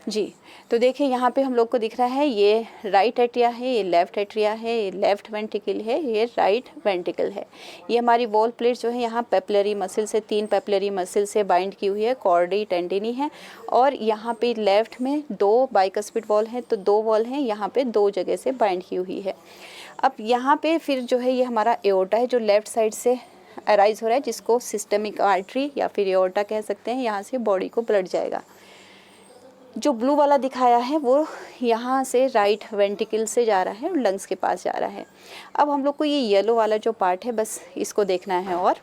Speaker 1: जी। तो देखिए यहाँ पे हम लोग को दिख रहा है ये राइट एट्रिया है, ये लेफ़्ट एट्रिया है, ये लेफ़्ट वेंट्रिकल है, ये राइट वेंट्रिकल है। ये हमारी वॉल प्लेट जो है यहाँ पेपिलरी मसल से, 3 पेपिलरी मसल से बाइंड की हुई है, कॉर्डी टेंडिनी है। और यहाँ पे लेफ़्ट में 2 बाइकस्पिड वॉल है, तो 2 वॉल हैं, यहाँ पे 2 जगह से बाइंड की हुई है। अब यहाँ पे फिर जो है ये हमारा एओर्टा है जो लेफ़्ट साइड से अराइज हो रहा है, जिसको सिस्टमिक आर्टरी या फिर एओर्टा कह सकते हैं। यहाँ से बॉडी को ब्लड जाएगा। जो ब्लू वाला दिखाया है वो यहाँ से राइट वेंट्रिकल से जा रहा है और लंग्स के पास जा रहा है। अब हम लोग को ये येलो वाला जो पार्ट है बस इसको देखना है। और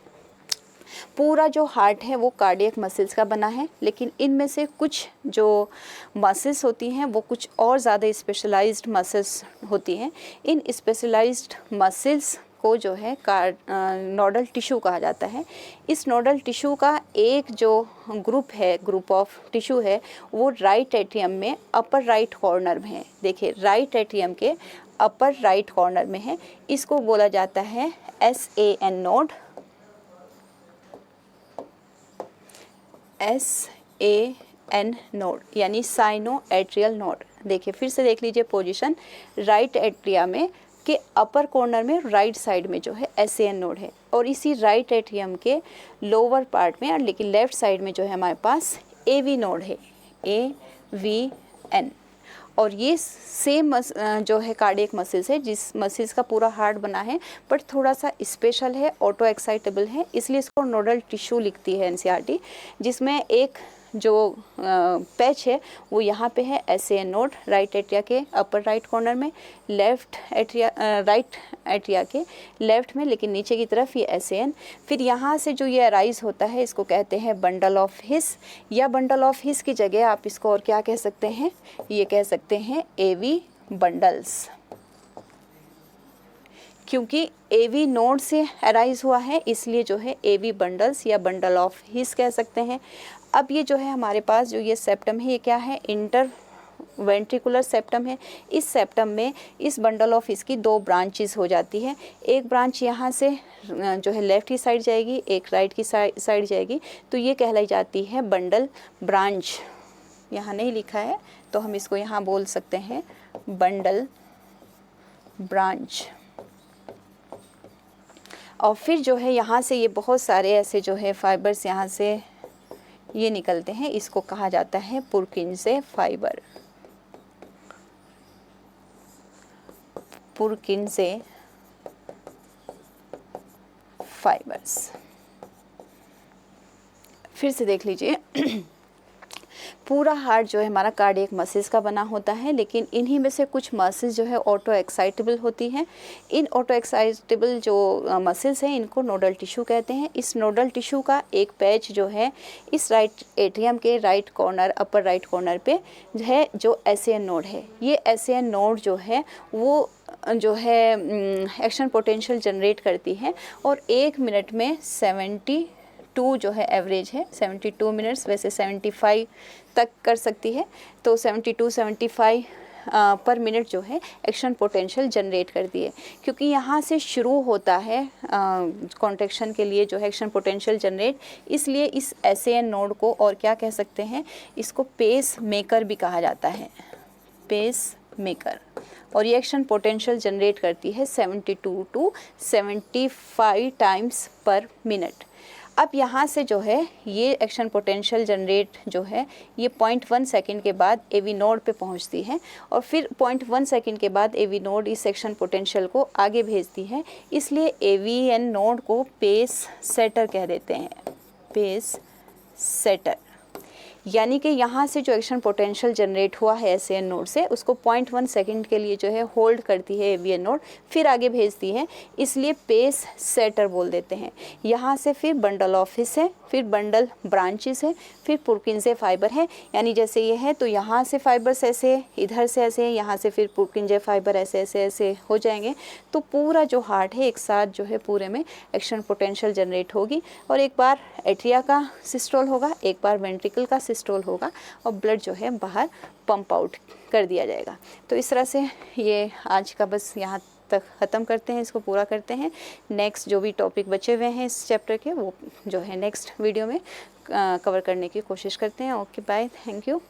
Speaker 1: पूरा जो हार्ट है वो कार्डियक मसल्स का बना है, लेकिन इनमें से कुछ जो मसल्स होती हैं वो कुछ और ज़्यादा स्पेशलाइज्ड मसल्स होती हैं। इन स्पेशलाइज्ड मसल्स को जो है नोडल टिश्यू कहा जाता है। इस नोडल टिश्यू का एक जो ग्रुप ऑफ टिश्यू है वो राइट एट्रियम में अपर राइट कॉर्नर में है। देखिए राइट एट्रियम के अपर राइट कॉर्नर में है। इसको बोला जाता है SAN नोड, SAN नोड यानी साइनो एट्रियल नोड। देखिए फिर से देख लीजिए पोजीशन, राइट एट्रिया में के अपर कॉर्नर में राइट साइड में जो है SAN नोड है, और इसी राइट एट्रियम के लोअर पार्ट में और लेकिन लेफ्ट साइड में जो है हमारे पास AV नोड है, AVN। और ये सेम जो है कार्डियक मसल्स है, जिस मसल्स का पूरा हार्ट बना है, बट थोड़ा सा स्पेशल है, ऑटो एक्साइटेबल है, इसलिए इसको नोडल टिश्यू लिखती है NCERT। जिसमें एक जो पैच है वो यहाँ पे है SAN नोड राइट एट्रिया के अपर राइट कॉर्नर में, लेफ्ट एट्रिया राइट एट्रिया के लेफ्ट में, लेकिन नीचे की तरफ ये SAN। फिर यहाँ से जो ये अराइज होता है इसको कहते हैं बंडल ऑफ हिस, या बंडल ऑफ हिस की जगह आप इसको और क्या कह सकते हैं, ये कह सकते हैं AV बंडल्स, क्योंकि AV नोड से अराइज हुआ है इसलिए जो है AV बंडल्स या बंडल ऑफ हिस कह सकते हैं। अब ये जो है हमारे पास जो ये सेप्टम है ये क्या है, इंटर वेंट्रिकुलर सेप्टम है। इस सेप्टम में इस बंडल ऑफ हिस की दो ब्रांचेस हो जाती है। एक ब्रांच यहाँ से जो है लेफ्ट की साइड जाएगी, एक राइट की साइड जाएगी, तो ये कहलाई जाती है बंडल ब्रांच। यहाँ नहीं लिखा है तो हम इसको यहाँ बोल सकते हैं बंडल ब्रांच। और फिर जो है यहाँ से ये बहुत सारे ऐसे जो है फाइबर्स यहाँ से ये निकलते हैं, इसको कहा जाता है पुरकिंसे फाइबर, पुरकिंसे फाइबर्स। फिर से देख लीजिए पूरा हार्ट जो है हमारा कार्डियक मसल्स का बना होता है, लेकिन इन्हीं में से कुछ मसल्स जो है ऑटो एक्साइटेबल होती हैं। इन ऑटो एक्साइटेबल जो मसल्स हैं इनको नोडल टिश्यू कहते हैं। इस नोडल टिश्यू का एक पैच जो है इस राइट एट्रियम के right corner upper right corner पे है जो SAN नोड है। ये SAN नोड जो है वो जो है एक्शन पोटेंशियल जनरेट करती है और 1 मिनट में 72 जो है एवरेज है 72 मिनट्स, वैसे 75 तक कर सकती है, तो 72-75 पर मिनट जो है एक्शन पोटेंशियल जनरेट करती है। क्योंकि यहाँ से शुरू होता है कॉन्ट्रैक्शन के लिए जो है एक्शन पोटेंशियल जनरेट, इसलिए इस SAN नोड को और क्या कह सकते हैं, इसको पेस मेकर भी कहा जाता है, पेस मेकर। और ये एक्शन पोटेंशियल जनरेट करती है 72 to 75 टाइम्स पर मिनट। अब यहाँ से जो है ये एक्शन पोटेंशियल जनरेट जो है ये 0.1 सेकेंड के बाद AV नोड पे पहुँचती है, और फिर 0.1 सेकेंड के बाद AV नोड इस एक्शन पोटेंशियल को आगे भेजती है, इसलिए AVN नोड को पेस सेटर कह देते हैं, पेस सेटर। यानी कि यहाँ से जो एक्शन पोटेंशियल जनरेट हुआ है SAN नोड से उसको 0.1 सेकेंड के लिए जो है होल्ड करती है AVN नोड, फिर आगे भेजती है, इसलिए पेस सेटर बोल देते हैं। यहाँ से फिर बंडल ऑफ हिस है, फिर बंडल ब्रांचेस है, फिर पुरकिंसे फाइबर है। यानी जैसे ये है तो यहाँ से फाइबर्स ऐसे, इधर से ऐसे, यहाँ से फिर पुरकिंसे फाइबर ऐसे ऐसे ऐसे हो जाएंगे, तो पूरा जो हार्ट है एक साथ जो है पूरे में एक्शन पोटेंशियल जनरेट होगी। और एक बार एट्रिया का सिस्टोल होगा, एक बार वेंट्रिकल का सिस्टोल होगा, और ब्लड जो है बाहर पंप आउट कर दिया जाएगा। तो इस तरह से ये आज का बस यहाँ तक ख़त्म करते हैं, इसको पूरा करते हैं। नेक्स्ट जो भी टॉपिक बचे हुए हैं इस चैप्टर के वो जो है नेक्स्ट वीडियो में कवर करने की कोशिश करते हैं। Okay bye, thank you.